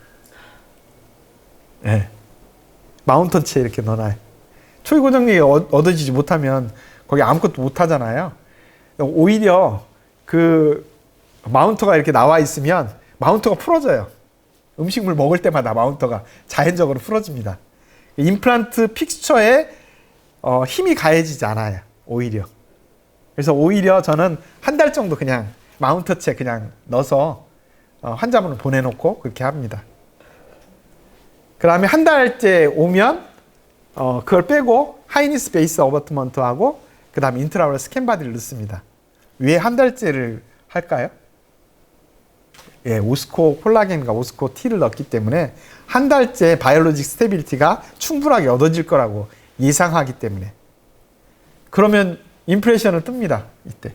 [SPEAKER 1] 네. 마운터체 이렇게 넣어놔요. 초기 고정력이 얻어지지 못하면 거기 아무것도 못 하잖아요. 오히려 그 마운터가 이렇게 나와 있으면 마운터가 풀어져요. 음식물 먹을 때마다 마운터가 자연적으로 풀어집니다. 임플란트 픽스처에 힘이 가해지지 않아요. 오히려. 그래서 오히려 저는 한 달 정도 그냥 마운터체 그냥 넣어서 환자분을 보내놓고 그렇게 합니다. 그 다음에 한 달째 오면 그걸 빼고 하이니스 베이스 어버트먼트하고 그 다음에 인트라오럴 스캔 바디를 넣습니다. 왜 한 달째를 할까요? 예, 오스코 콜라겐과 오스코 T를 넣기 때문에 한 달째 바이올로직 스테빌리티가 충분하게 얻어질 거라고 예상하기 때문에. 그러면 임프레션을 뜹니다. 이때.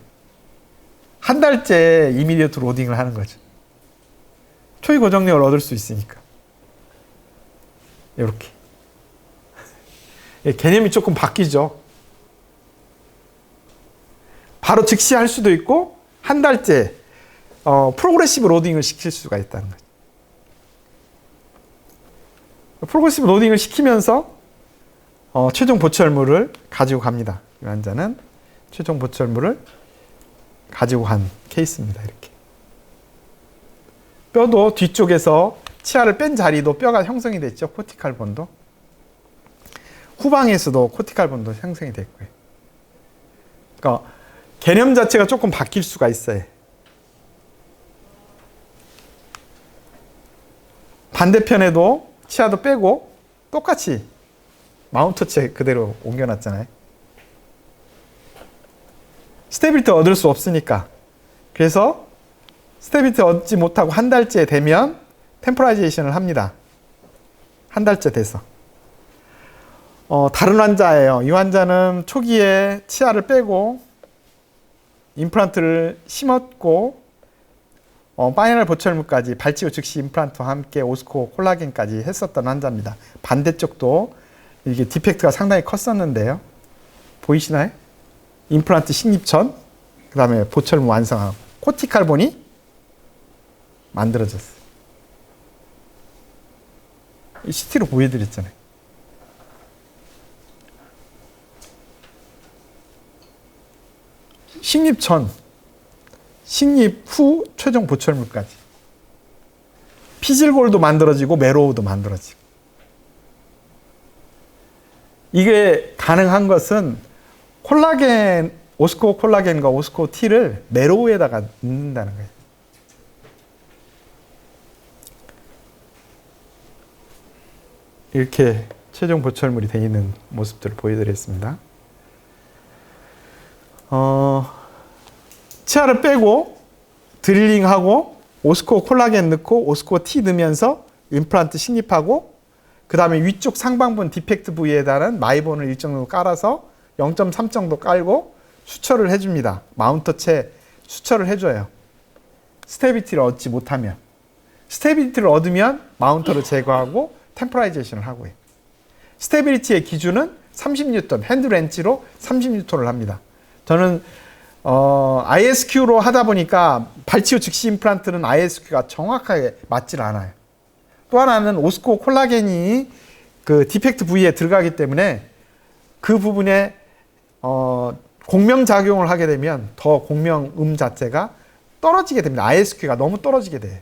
[SPEAKER 1] 한 달째 이미디어트 로딩을 하는 거죠. 초기 고정력을 얻을 수 있으니까. 이렇게. 예, 개념이 조금 바뀌죠. 바로 즉시 할 수도 있고 한 달째 프로그레시브 로딩을 시킬 수가 있다는 거죠. 프로그레시브 로딩을 시키면서 최종 보철물을 가지고 갑니다. 이 환자는 최종 보철물을 가지고 간 케이스입니다. 이렇게. 뼈도 뒤쪽에서 치아를 뺀 자리도 뼈가 형성이 됐죠. 코티칼 본도. 후방에서도 코티칼 본도 형성이 됐고요. 그러니까 개념 자체가 조금 바뀔 수가 있어요. 반대편에도 치아도 빼고 똑같이 마운터체 그대로 옮겨놨잖아요. 스테빌리티 얻을 수 없으니까. 그래서 스테빌리티 얻지 못하고 한 달째 되면 템포라이제이션을 합니다. 한 달째 돼서. 다른 환자예요. 이 환자는 초기에 치아를 빼고 임플란트를 심었고 파이널 보철물까지 발치후 즉시 임플란트와 함께 오스코 콜라겐까지 했었던 환자입니다. 반대쪽도 이게 디펙트가 상당히 컸었는데요. 보이시나요? 임플란트 식립 전, 그 다음에 보철물 완성하고 코티칼본이 만들어졌어요. CT로 보여드렸잖아요. 식립 전, 식립 후 최종 보철물까지. 피질골도 만들어지고 메로우도 만들어지고. 이게 가능한 것은 콜라겐, 오스코 콜라겐과 오스코 T를 메로우에다가 넣는다는 거예요. 이렇게 최종 보철물이 되어 있는 모습들을 보여드렸습니다. 치아를 빼고 드릴링하고 오스코 콜라겐 넣고 오스코 T 넣으면서 임플란트 식립하고 그 다음에 위쪽 상방분 디펙트 부위에다는 마이본을 일정 정도 깔아서 0.3 정도 깔고 수처를 해줍니다. 마운터체 수처를 해줘요. 스테빌리티를 얻지 못하면. 스테빌리티를 얻으면 마운터를 제거하고 템포라이제이션을 하고요. 스테빌리티의 기준은 30뉴턴, 핸드렌치로 30뉴턴을 합니다. 저는 ISQ로 하다 보니까 발치 후 즉시 임플란트는 ISQ가 정확하게 맞질 않아요. 또 하나는 오스코 콜라겐이 그 디펙트 부위에 들어가기 때문에 그 부분에 공명작용을 하게 되면 더 공명음 자체가 떨어지게 됩니다. ISQ가 너무 떨어지게 돼요.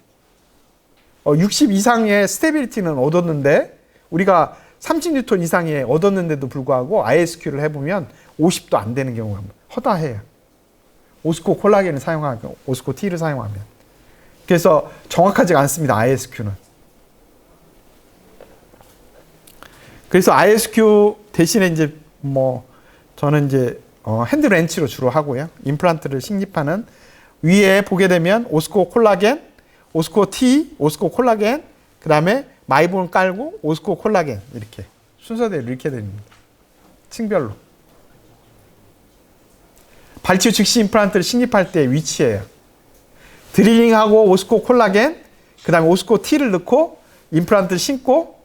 [SPEAKER 1] 60 이상의 스테빌리티는 얻었는데 우리가 30뉴턴 이상의 얻었는데도 불구하고 ISQ를 해보면 50도 안 되는 경우가 허다해요. 오스코 콜라겐을 사용하고 오스코 T를 사용하면. 그래서 정확하지가 않습니다. ISQ는. 그래서 ISQ 대신에 이제 저는 이제 핸드 렌치로 주로 하고요. 임플란트를 식립하는 위에 보게 되면 오스코 콜라겐, 오스코 T, 오스코 콜라겐, 그 다음에 마이본 깔고 오스코 콜라겐 이렇게 순서대로 이렇게 됩니다. 층별로. 발치후 즉시 임플란트를 식립할 때 위치예요. 드릴링하고 오스코 콜라겐, 그 다음에 오스코 T를 넣고 임플란트를 심고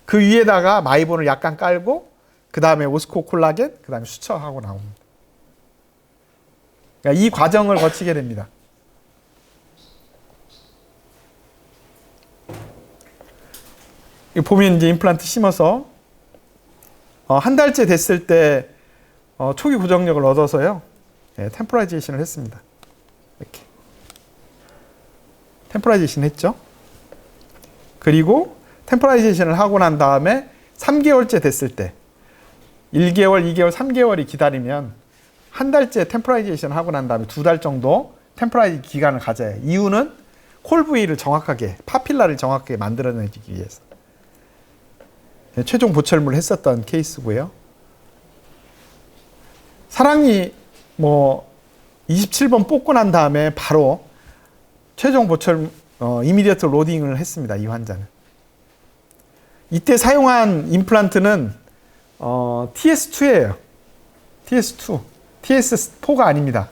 [SPEAKER 1] 그 위에다가 마이본을 약간 깔고 그 다음에 오스코 콜라겐, 그 다음에 수처하고 나옵니다. 그러니까 이 과정을 거치게 됩니다. 보면 이제 임플란트 심어서 한 달째 됐을 때 초기 고정력을 얻어서요. 템포라이제이션을 했습니다. 이렇게 템포라이제이션 했죠. 그리고 템포라이제이션을 하고 난 다음에 3개월째 됐을 때 1개월, 2개월, 3개월이 기다리면 한 달째 템포라이제이션 하고 난 다음에 2달 정도 템포라이즈 기간을 가져야 해요. 이유는 콜 부위를 정확하게, 파필라를 정확하게 만들어내기 위해서. 최종 보철물을 했었던 케이스고요. 사랑니 27번 뽑고 난 다음에 바로 최종 보철 이미디어트 로딩을 했습니다. 이 환자는. 이때 사용한 임플란트는 TS2예요. TS2. TS4가 아닙니다.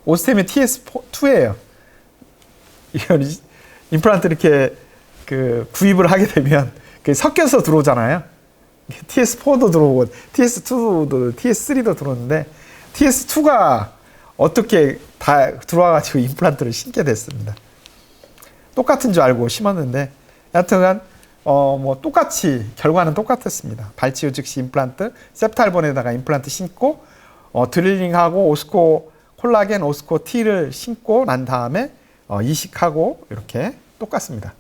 [SPEAKER 1] 오스템의 TS2예요. 이건 임플란트 이렇게 구입을 하게 되면 섞여서 들어오잖아요. TS4도 들어오고 TS2도 TS3도 들어오는데 TS2가 어떻게 다 들어와가지고 임플란트를 심게 됐습니다. 똑같은 줄 알고 심었는데 여하튼 똑같이 결과는 똑같았습니다. 발치후 즉시 임플란트, 셉탈본에다가 임플란트 심고 드릴링하고 오스코 콜라겐, 오스코 T를 심고 난 다음에 이식하고 이렇게 똑같습니다.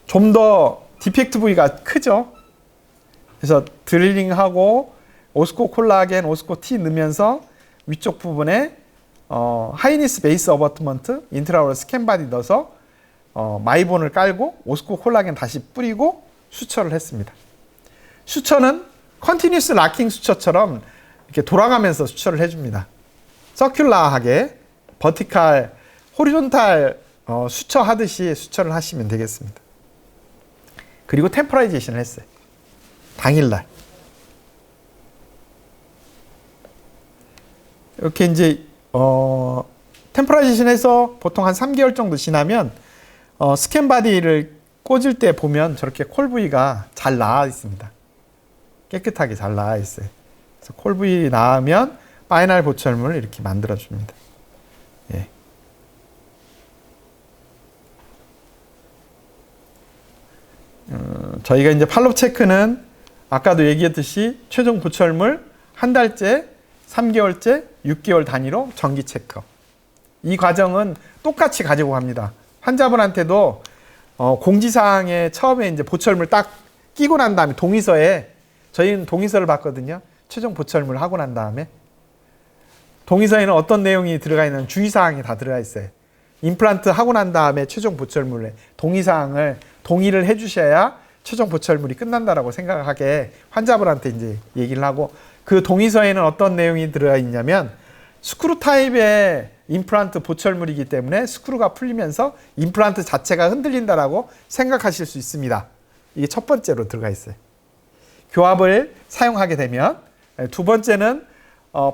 [SPEAKER 1] 좀 더 디펙트 부위가 크죠. 그래서 드릴링하고 오스코 콜라겐, 오스코 T 넣으면서 위쪽 부분에 하이니스 베이스 어버트먼트, 인트라오럴 스캔바디 넣어서 마이본을 깔고 오스코 콜라겐 다시 뿌리고 수처를 했습니다. 수처는 컨티뉴스 락킹 수처처럼 이렇게 돌아가면서 수처를 해줍니다. 서큘라하게 버티칼, 호리존탈 수처 하듯이 수처를 하시면 되겠습니다. 그리고 템포라이제이션을 했어요. 당일날. 이렇게 이제 템포라이제이션 해서 보통 한 3개월 정도 지나면 스캔 바디를 꽂을 때 보면 저렇게 콜 부위가 잘 나와 있습니다. 깨끗하게 잘 나와 있어요. 그래서 콜 부위 나오면 파이널 보철물을 이렇게 만들어 줍니다. 예. 저희가 이제 팔롭 체크는 아까도 얘기했듯이 최종 보철물 한 달째, 3개월째, 6개월 단위로 정기 체크. 이 과정은 똑같이 가지고 갑니다. 환자분한테도 공지사항에 처음에 이제 보철물 딱 끼고 난 다음에 동의서에 저희는 동의서를 받거든요. 최종 보철물 하고 난 다음에 동의서에는 어떤 내용이 들어가 있는 주의사항이 다 들어가 있어요. 임플란트 하고 난 다음에 최종 보철물에 동의사항을 동의를 해주셔야 최종 보철물이 끝난다라고 생각하게 환자분한테 이제 얘기를 하고 그 동의서에는 어떤 내용이 들어가 있냐면 스크루 타입의 임플란트 보철물이기 때문에 스크루가 풀리면서 임플란트 자체가 흔들린다라고 생각하실 수 있습니다. 이게 첫 번째로 들어가 있어요. 교합을 사용하게 되면 두 번째는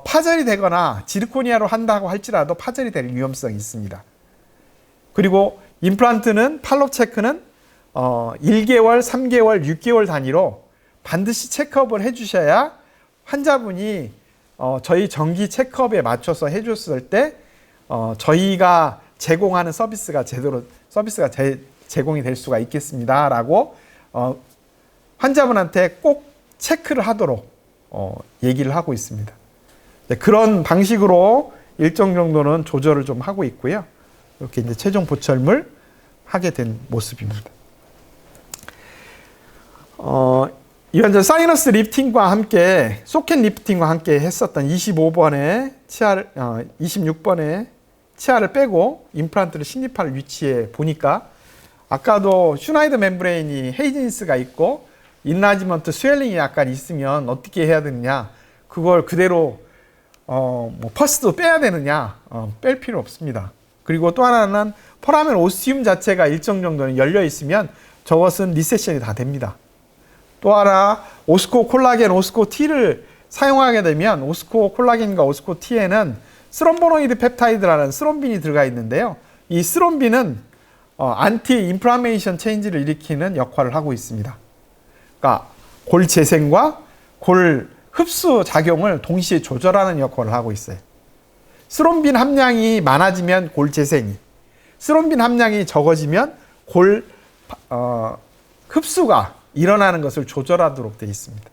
[SPEAKER 1] 파절이 되거나 지르코니아로 한다고 할지라도 파절이 될 위험성이 있습니다. 그리고 임플란트는 팔롭 체크는 1개월, 3개월, 6개월 단위로 반드시 체크업을 해주셔야 환자분이 저희 정기 체크업에 맞춰서 해줬을 때 저희가 제공하는 서비스가 제공이 될 수가 있겠습니다라고 환자분한테 꼭 체크를 하도록 얘기를 하고 있습니다. 그런 방식으로 일정 정도는 조절을 좀 하고 있고요. 이렇게 이제 최종 보철물 하게 된 모습입니다. 이 환자 사이너스 리프팅과 함께 소켓 리프팅과 함께 했었던 25번에 치아를 26번에 치아를 빼고 임플란트를 식립할 위치에 보니까 아까도 슈나이더 멤브레인이 헤이진스가 있고 인라지먼트 스웰링이 약간 있으면 어떻게 해야 되느냐, 그걸 그대로 퍼스도 빼야 되느냐, 뺄 필요 없습니다. 그리고 또 하나는 포라멘 오스티움 자체가 일정 정도는 열려 있으면 저것은 리세션이 다 됩니다. 또 하나 오스코 콜라겐, 오스코 T를 사용하게 되면 오스코 콜라겐과 오스코 T에는 스롬보노이드 펩타이드라는 스롬빈이 들어가 있는데요. 이 스롬빈은 안티 인플라메이션 체인지를 일으키는 역할을 하고 있습니다. 그러니까 골 재생과 골 흡수 작용을 동시에 조절하는 역할을 하고 있어요. 스롬빈 함량이 많아지면 골 재생이, 스롬빈 함량이 적어지면 골 흡수가 일어나는 것을 조절하도록 되어 있습니다.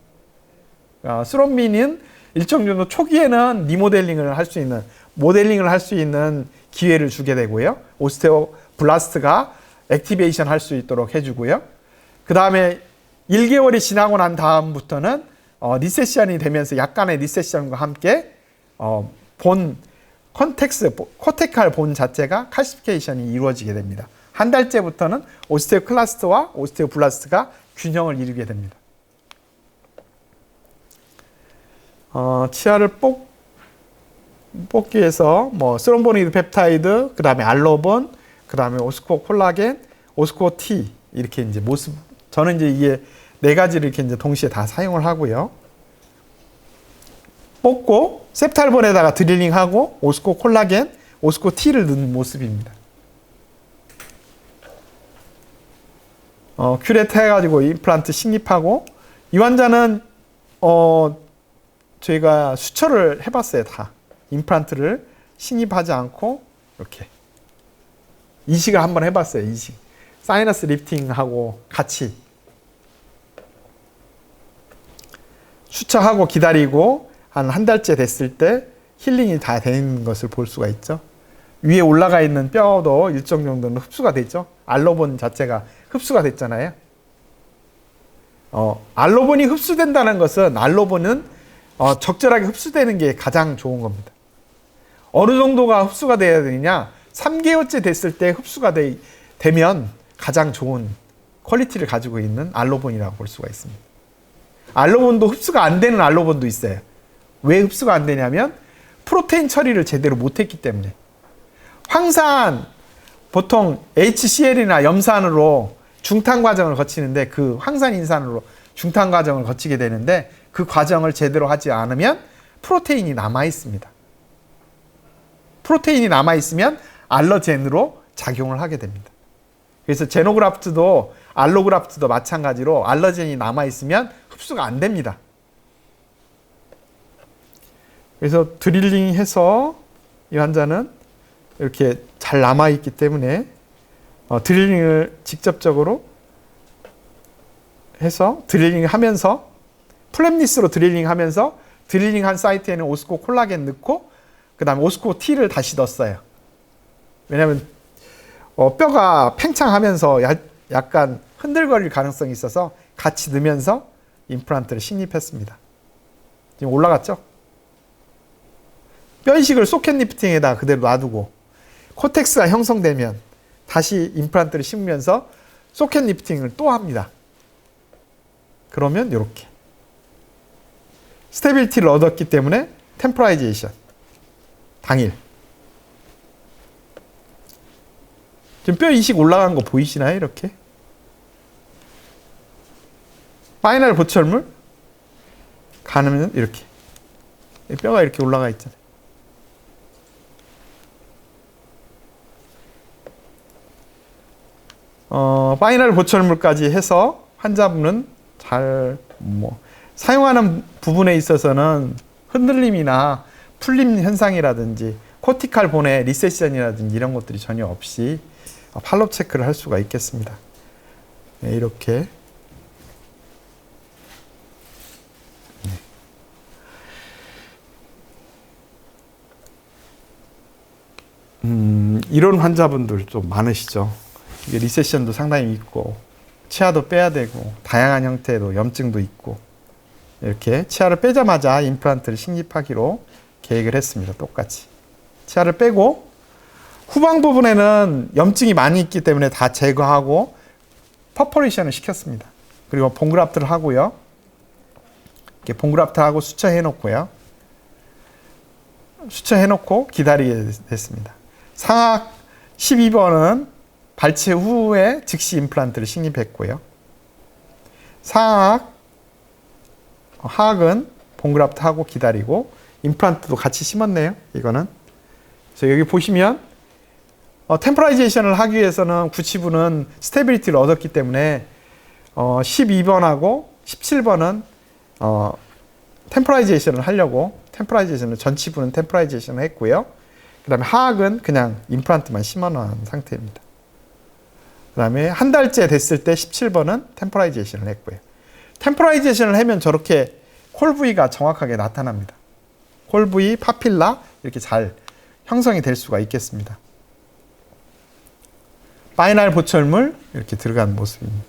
[SPEAKER 1] 스롬빈은 일정 정도 초기에는 리모델링을 할 수 있는, 모델링을 할 수 있는 기회를 주게 되고요. 오스테오블라스트가 액티베이션 할 수 있도록 해주고요. 그 다음에 1개월이 지나고 난 다음부터는 리세션이 되면서 약간의 리세션과 함께 본 코테칼 본 자체가 칼시피케이션이 이루어지게 됩니다. 한 달째부터는 오스테오클라스트와 오스테오블라스트가 균형을 이루게 됩니다. 치아를 뽑기 위해서 스롬보니드 펩타이드, 그 다음에 알로본, 그 다음에 오스코 콜라겐, 오스코 T 이렇게 이제 모습, 저는 이제 이게 네 가지를 이렇게 이제 동시에 다 사용을 하고요. 뽑고 셉탈본에다가 드릴링하고 오스코 콜라겐, 오스코 T를 넣는 모습입니다. 큐레트 해가지고 임플란트 식립하고, 이 환자는 저희가 수처를 해봤어요. 다 임플란트를 식립하지 않고 이렇게 이식을 한번 해봤어요. 이식 사이너스 리프팅하고 같이 수처하고 기다리고 한 달째 됐을 때 힐링이 다 되는 것을 볼 수가 있죠. 위에 올라가 있는 뼈도 일정 정도는 흡수가 됐죠. 알로본 자체가 흡수가 됐잖아요. 알로본이 흡수된다는 것은, 알로본은 적절하게 흡수되는 게 가장 좋은 겁니다. 어느 정도가 흡수가 돼야 되느냐? 3개월째 됐을 때 흡수가 되면 가장 좋은 퀄리티를 가지고 있는 알로본이라고 볼 수가 있습니다. 알로본도 흡수가 안 되는 알로본도 있어요. 왜 흡수가 안 되냐면 프로테인 처리를 제대로 못했기 때문에. 황산, 보통 HCl이나 염산으로 중탕 과정을 거치는데, 그 황산 인산으로 중탕 과정을 거치게 되는데, 그 과정을 제대로 하지 않으면 프로테인이 남아 있습니다. 프로테인이 남아 있으면 알러젠으로 작용을 하게 됩니다. 그래서 제노그라프트도 알로그라프트도 마찬가지로 알러젠이 남아 있으면 흡수가 안 됩니다. 그래서 드릴링해서 이 환자는 이렇게 잘 남아 있기 때문에 드릴링을 직접적으로 해서 드릴링하면서 플랩리스로 드릴링하면서, 드릴링한 사이트에는 오스코 콜라겐 넣고 그 다음에 오스코 T를 다시 넣었어요. 왜냐하면 뼈가 팽창하면서 약간 흔들거릴 가능성이 있어서 같이 넣으면서 임플란트를 식립했습니다. 지금 올라갔죠? 뼈 이식을 소켓 리프팅에다 그대로 놔두고 코텍스가 형성되면 다시 임플란트를 심으면서 소켓 리프팅을 또 합니다. 그러면 이렇게 스테빌리티를 얻었기 때문에 템포라이제이션 당일. 지금 뼈 이식 올라간 거 보이시나요? 이렇게 파이널 보철물 가누면 이렇게 뼈가 이렇게 올라가 있잖아요. 파이널 보철물까지 해서 환자분은 잘 사용하는 부분에 있어서는 흔들림이나 풀림 현상이라든지 코티칼 본의 리세션이라든지 이런 것들이 전혀 없이 팔롭 체크를 할 수가 있겠습니다. 네, 이렇게 이런 환자분들 좀 많으시죠. 이게 리세션도 상당히 있고 치아도 빼야 되고 다양한 형태도 염증도 있고, 이렇게 치아를 빼자마자 임플란트를 식립하기로 계획을 했습니다. 똑같이 치아를 빼고 후방 부분에는 염증이 많이 있기 때문에 다 제거하고 퍼포레이션을 시켰습니다. 그리고 본그라프트를 하고요. 이렇게 본그라프트 하고 수처해 놓고요. 수처해 놓고 기다리게 됐습니다. 상악 12번은 발치 후에 즉시 임플란트를 식립했고요. 상악, 하악은 본그라프트 하고 기다리고 임플란트도 같이 심었네요. 이거는. 그래서 여기 보시면 템포라이제이션을 하기 위해서는 구치부는 스테빌리티를 얻었기 때문에 12번하고 17번은 템포라이제이션을 하려고 전치부는 템포라이제이션을 했고요. 그 다음에 하악은 그냥 임플란트만 심어놓은 상태입니다. 그 다음에 한 달째 됐을 때 17번은 템포라이제이션을 했고요. 템포라이제이션을 하면 저렇게 콜부위가 정확하게 나타납니다. 콜부위, 파필라 이렇게 잘 형성이 될 수가 있겠습니다. 파이널 보철물 이렇게 들어간 모습입니다.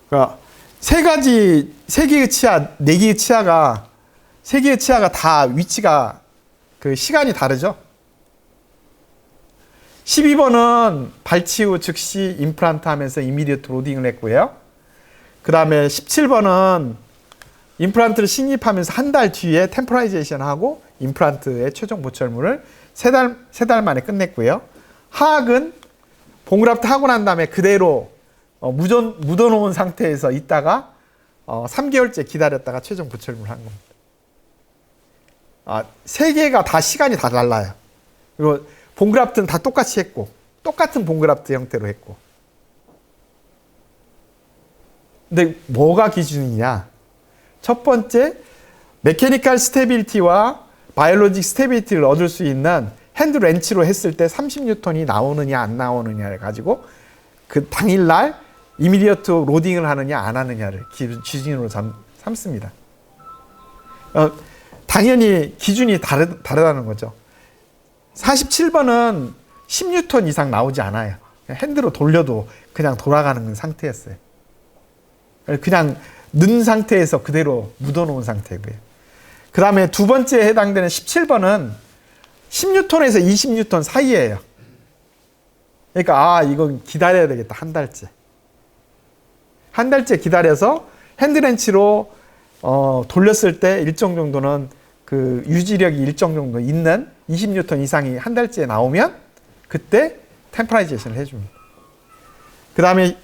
[SPEAKER 1] 그러니까 세 개의 치아, 네 개의 치아가 다 위치가 그 시간이 다르죠. 12번은 발치 후 즉시 임플란트 하면서 이미디어트 로딩을 했고요. 그 다음에 17번은 임플란트를 식립하면서 한 달 뒤에 템포라이제이션 하고 임플란트의 최종 보철물을 세 달 만에 끝냈고요. 하악은 본그라프트 하고 난 다음에 그대로 묻어놓은 상태에서 있다가 3개월째 기다렸다가 최종 보철물을 한 겁니다. 세 개가 다 시간이 다 달라요. 그리고 본그라프트는 다 똑같이 했고 똑같은 본그라프트 형태로 했고. 근데 뭐가 기준이냐? 첫 번째, 메케니컬 스테빌리티와 바이올로직 스테빌리티를 얻을 수 있는 핸드 렌치로 했을 때 30N이 나오느냐 안 나오느냐를 가지고 그 당일날 이미디어트 로딩을 하느냐 안 하느냐를 기준으로 삼습니다. 당연히 기준이 다르다는 거죠. 47번은 10N 이상 나오지 않아요. 핸드로 돌려도 그냥 돌아가는 상태였어요. 그냥 넣은 상태에서 그대로 묻어놓은 상태고요. 그 다음에 두 번째에 해당되는 17번은 10N에서 20N 사이예요. 그러니까 이건 기다려야 되겠다. 한 달째. 한 달째 기다려서 핸드렌치로 돌렸을 때 일정 정도는 그 유지력이 일정 정도 있는 20N 이상이 한 달째 나오면 그때 템포라이제이션을 해줍니다. 그 다음에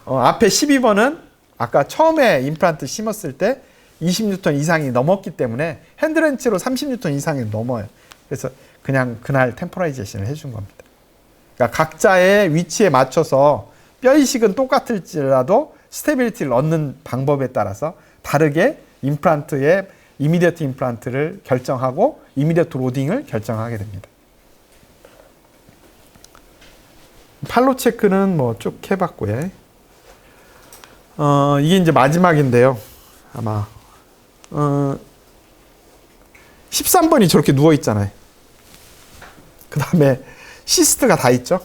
[SPEAKER 1] 앞에 12번은 아까 처음에 임플란트 심었을 때 20N 이상이 넘었기 때문에 핸드렌치로 30N 이상이 넘어요. 그래서 그냥 그날 템포라이제이션을 해준 겁니다. 그러니까 각자의 위치에 맞춰서 뼈 이식은 똑같을지라도 스테빌리티를 얻는 방법에 따라서 다르게 임플란트의 이미디어트 임플란트를 결정하고 이미디어트 로딩을 결정하게 됩니다. 팔로 체크는 뭐 쭉 해봤고요. 이게 이제 마지막인데요. 아마 13번이 저렇게 누워 있잖아요. 그 다음에 시스트가 다 있죠.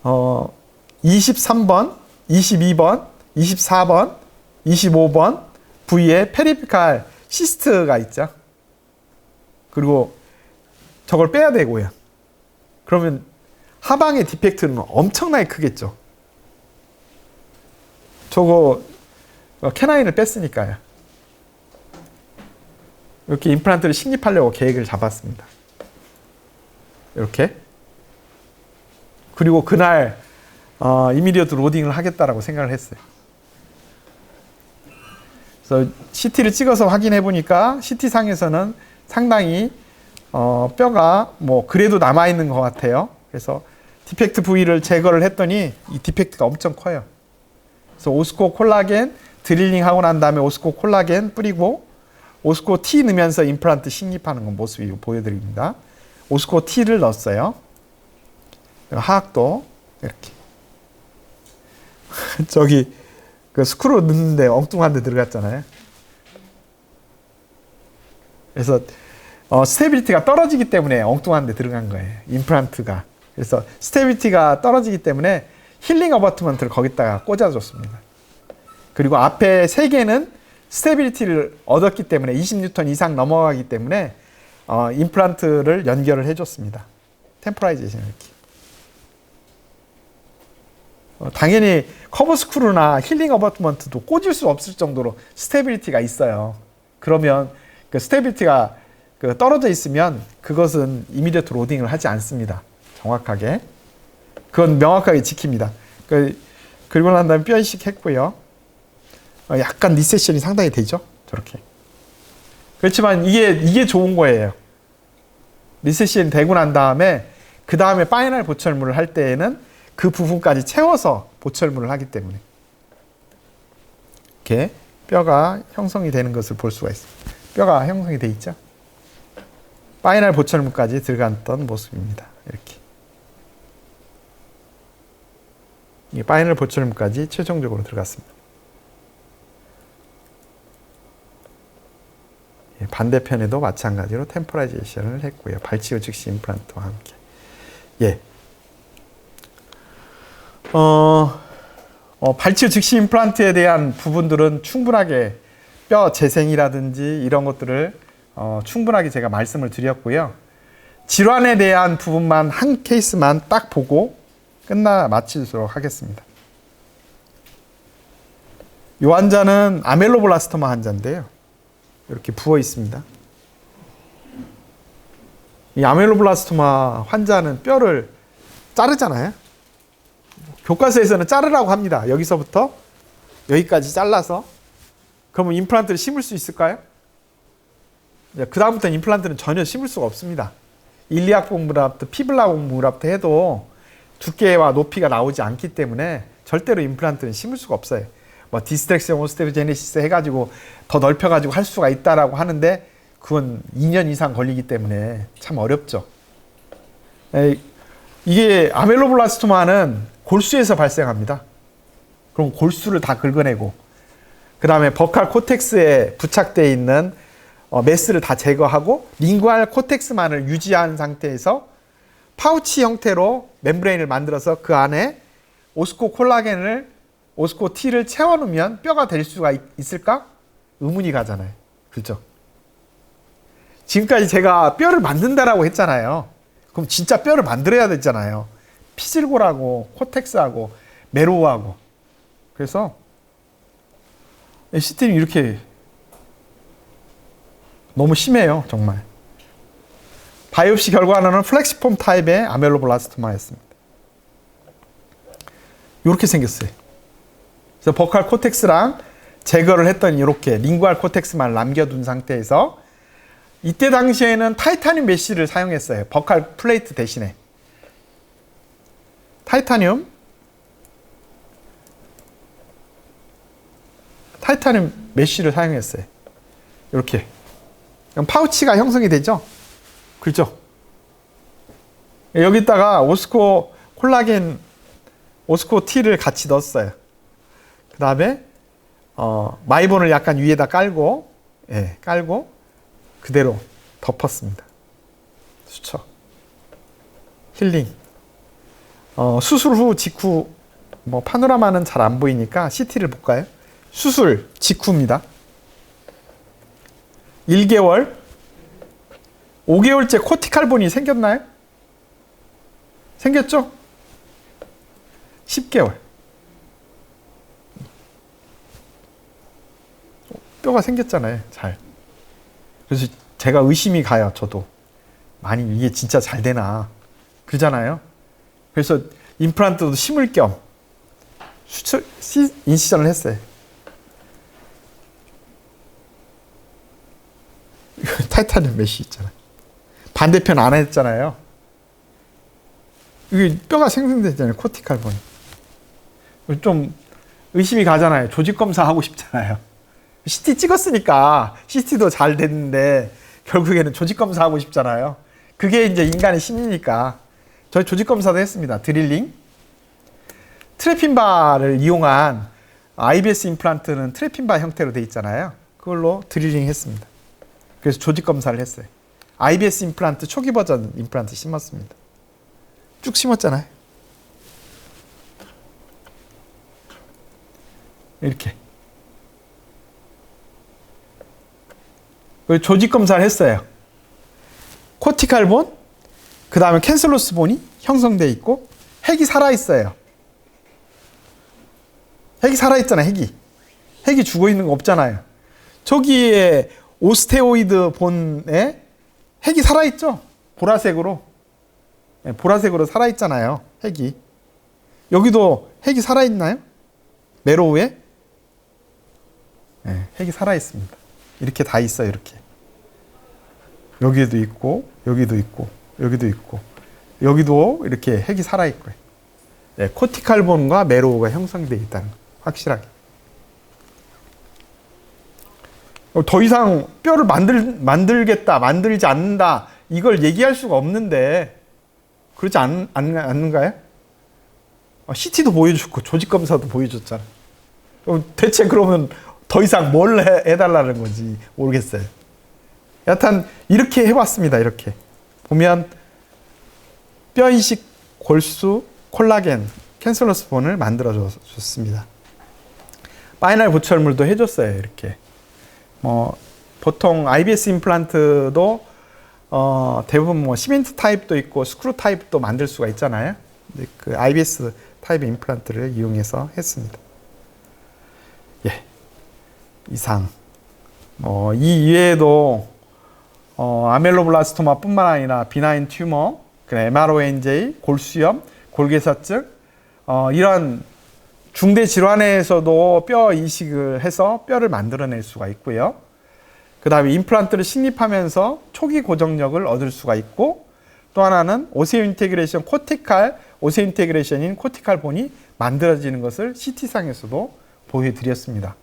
[SPEAKER 1] 23번, 22번, 24번, 25번 부위에 페리피칼 시스트가 있죠. 그리고 저걸 빼야 되고요. 그러면 하방의 디펙트는 엄청나게 크겠죠. 저거 캐나인을 뺐으니까요. 이렇게 임플란트를 식립하려고 계획을 잡았습니다. 이렇게. 그리고 그날 이미디어트 로딩을 하겠다라고 생각을 했어요. 그래서 CT를 찍어서 확인해 보니까 CT 상에서는 상당히 뼈가 뭐 그래도 남아 있는 것 같아요. 그래서 디펙트 부위를 제거를 했더니 이 디펙트가 엄청 커요. 그래서 오스코 콜라겐 드릴링 하고 난 다음에 오스코 콜라겐 뿌리고 오스코 T 넣으면서 임플란트 식립하는 건 모습이 보여드립니다. 오스코 T를 넣었어요. 하악도 이렇게 저기 그 스크루 넣는데 엉뚱한 데 들어갔잖아요. 그래서 스테빌리티가 떨어지기 때문에 엉뚱한 데 들어간 거예요. 임플란트가. 그래서 스테빌리티가 떨어지기 때문에 힐링 어버트먼트를 거기다가 꽂아줬습니다. 그리고 앞에 세 개는 스테빌리티를 얻었기 때문에 20N 이상 넘어가기 때문에 임플란트를 연결을 해줬습니다. 템포라이제이션 이렇게. 당연히 커버 스크루나 힐링 어버트먼트도 꽂을 수 없을 정도로 스테빌리티가 있어요. 그러면 그 스테빌리티가 떨어져 있으면 그것은 이미디어트 로딩을 하지 않습니다. 정확하게. 그건 명확하게 지킵니다. 그리고 난 다음에 뼈 이식했고요. 약간 리세션이 상당히 되죠. 저렇게. 그렇지만 이게 좋은 거예요. 리세션이 되고 난 다음에 그 다음에 파이널 보철물을 할 때에는 그 부분까지 채워서 보철물을 하기 때문에 이렇게 뼈가 형성이 되는 것을 볼 수가 있습니다. 뼈가 형성이 돼 있죠. 파이널 보철물까지 들어갔던 모습입니다. 이렇게. 이 파이널 보철물까지 최종적으로 들어갔습니다. 반대편에도 마찬가지로 템포라이제이션을 했고요. 발치료 즉시 임플란트와 함께. 예. 발치료 즉시 임플란트에 대한 부분들은 충분하게 뼈 재생이라든지 이런 것들을 충분하게 제가 말씀을 드렸고요. 질환에 대한 부분만 한 케이스만 딱 보고 마치도록 하겠습니다. 이 환자는 아멜로블라스토마 환자인데요. 이렇게 부어 있습니다. 이 아멜로블라스토마 환자는 뼈를 자르잖아요. 교과서에서는 자르라고 합니다. 여기서부터 여기까지 잘라서. 그러면 임플란트를 심을 수 있을까요? 그 다음부터는 임플란트는 전혀 심을 수가 없습니다. 일리악 봉그라프트, 피블라 봉그라프트 해도 두께와 높이가 나오지 않기 때문에 절대로 임플란트는 심을 수가 없어요. 뭐 디스트랙션 오스테오제네시스 해가지고 더 넓혀가지고 할 수가 있다라고 하는데 그건 2년 이상 걸리기 때문에 참 어렵죠. 이게 아멜로블라스토마는 골수에서 발생합니다. 그럼 골수를 다 긁어내고 그 다음에 버칼 코텍스에 부착되어 있는 메스를 다 제거하고 링구알 코텍스만을 유지한 상태에서 파우치 형태로 멤브레인을 만들어서 그 안에 오스코 콜라겐을 오스코 T를 채워놓으면 뼈가 될 수가 있을까? 의문이 가잖아요. 그렇죠? 지금까지 제가 뼈를 만든다라고 했잖아요. 그럼 진짜 뼈를 만들어야 되잖아요. 피질골하고 코텍스하고 메로우하고. 그래서 시스템이 이렇게 너무 심해요. 정말. 바이옵시 결과는 플렉시폼 타입의 아멜로블라스토마였습니다. 이렇게 생겼어요. 그래서 버칼 코텍스랑 제거를 했더니 이렇게 링구알 코텍스만 남겨둔 상태에서 이때 당시에는 타이타늄 메쉬를 사용했어요. 버칼 플레이트 대신에. 타이타늄 메쉬를 사용했어요. 이렇게. 그럼 파우치가 형성이 되죠? 그렇죠? 여기다가 오스코 콜라겐, 오스코 T를 같이 넣었어요. 그 다음에 마이본을 약간 위에다 깔고 그대로 덮었습니다. 수척. 힐링. 수술 후 직후 파노라마는 잘 안 보이니까 CT를 볼까요? 수술 직후입니다. 1개월, 5개월째 코티칼본이 생겼나요? 생겼죠? 10개월. 뼈가 생겼잖아요. 잘. 그래서 제가 의심이 가요. 저도. 많이 이게 진짜 잘 되나. 그러잖아요. 그래서 임플란트도 심을 겸 인시전을 했어요. 타이타늄 메쉬 있잖아요. 반대편 안 했잖아요. 이게 뼈가 생성됐잖아요. 코티칼본이. 좀 의심이 가잖아요. 조직 검사하고 싶잖아요. CT 찍었으니까 CT도 잘 됐는데 결국에는 조직 검사하고 싶잖아요. 그게 이제 인간의 심리니까 저희 조직 검사도 했습니다. 드릴링. 트래핀바를 이용한 IBS 임플란트는 트래핀바 형태로 돼 있잖아요. 그걸로 드릴링 했습니다. 그래서 조직 검사를 했어요. IBS 임플란트 초기 버전 임플란트 심었습니다. 쭉 심었잖아요. 이렇게. 조직 검사를 했어요. 코티칼본, 그 다음에 캔슬로스본이 형성되어 있고 핵이 살아있어요. 핵이 살아있잖아요. 핵이 죽어있는 거 없잖아요. 저기에 오스테오이드 본에 핵이 살아있죠? 보라색으로. 보라색으로 살아있잖아요. 핵이. 여기도 핵이 살아있나요? 메로우에? 예, 핵이 살아 있습니다. 이렇게 다 있어요. 이렇게 여기도 있고 여기도 있고 여기도 있고 여기도 이렇게 핵이 살아 있고요. 예, 코티칼본과 메로우가 형성되어 있다는 거, 확실하게. 더 이상 뼈를 만들겠다, 만들지 않는다 이걸 얘기할 수가 없는데 그렇지 않는가요? CT도 보여줬고 조직 검사도 보여줬잖아. 대체 그러면 더 이상 뭘 해달라는 건지 모르겠어요. 여하튼 이렇게 해봤습니다. 이렇게 보면 뼈 이식 골수 콜라겐 캔슬러스 본을 만들어 줬습니다. 파이널 보철물도 해줬어요. 이렇게 보통 IBS 임플란트도 대부분 시멘트 타입도 있고 스크루 타입도 만들 수가 있잖아요. 근데 그 IBS 타입 임플란트를 이용해서 했습니다. 예, 이상. 이 이외에도 아멜로블라스토마뿐만 아니라 비나인 튜머, MRONJ, 골수염, 골개사증 이런 중대 질환에서도 뼈 이식을 해서 뼈를 만들어낼 수가 있고요. 그 다음에 임플란트를 식립하면서 초기 고정력을 얻을 수가 있고, 또 하나는 오세오 인테그레이션 오세오 인테그레이션인 코티칼 본이 만들어지는 것을 CT상에서도 보여드렸습니다.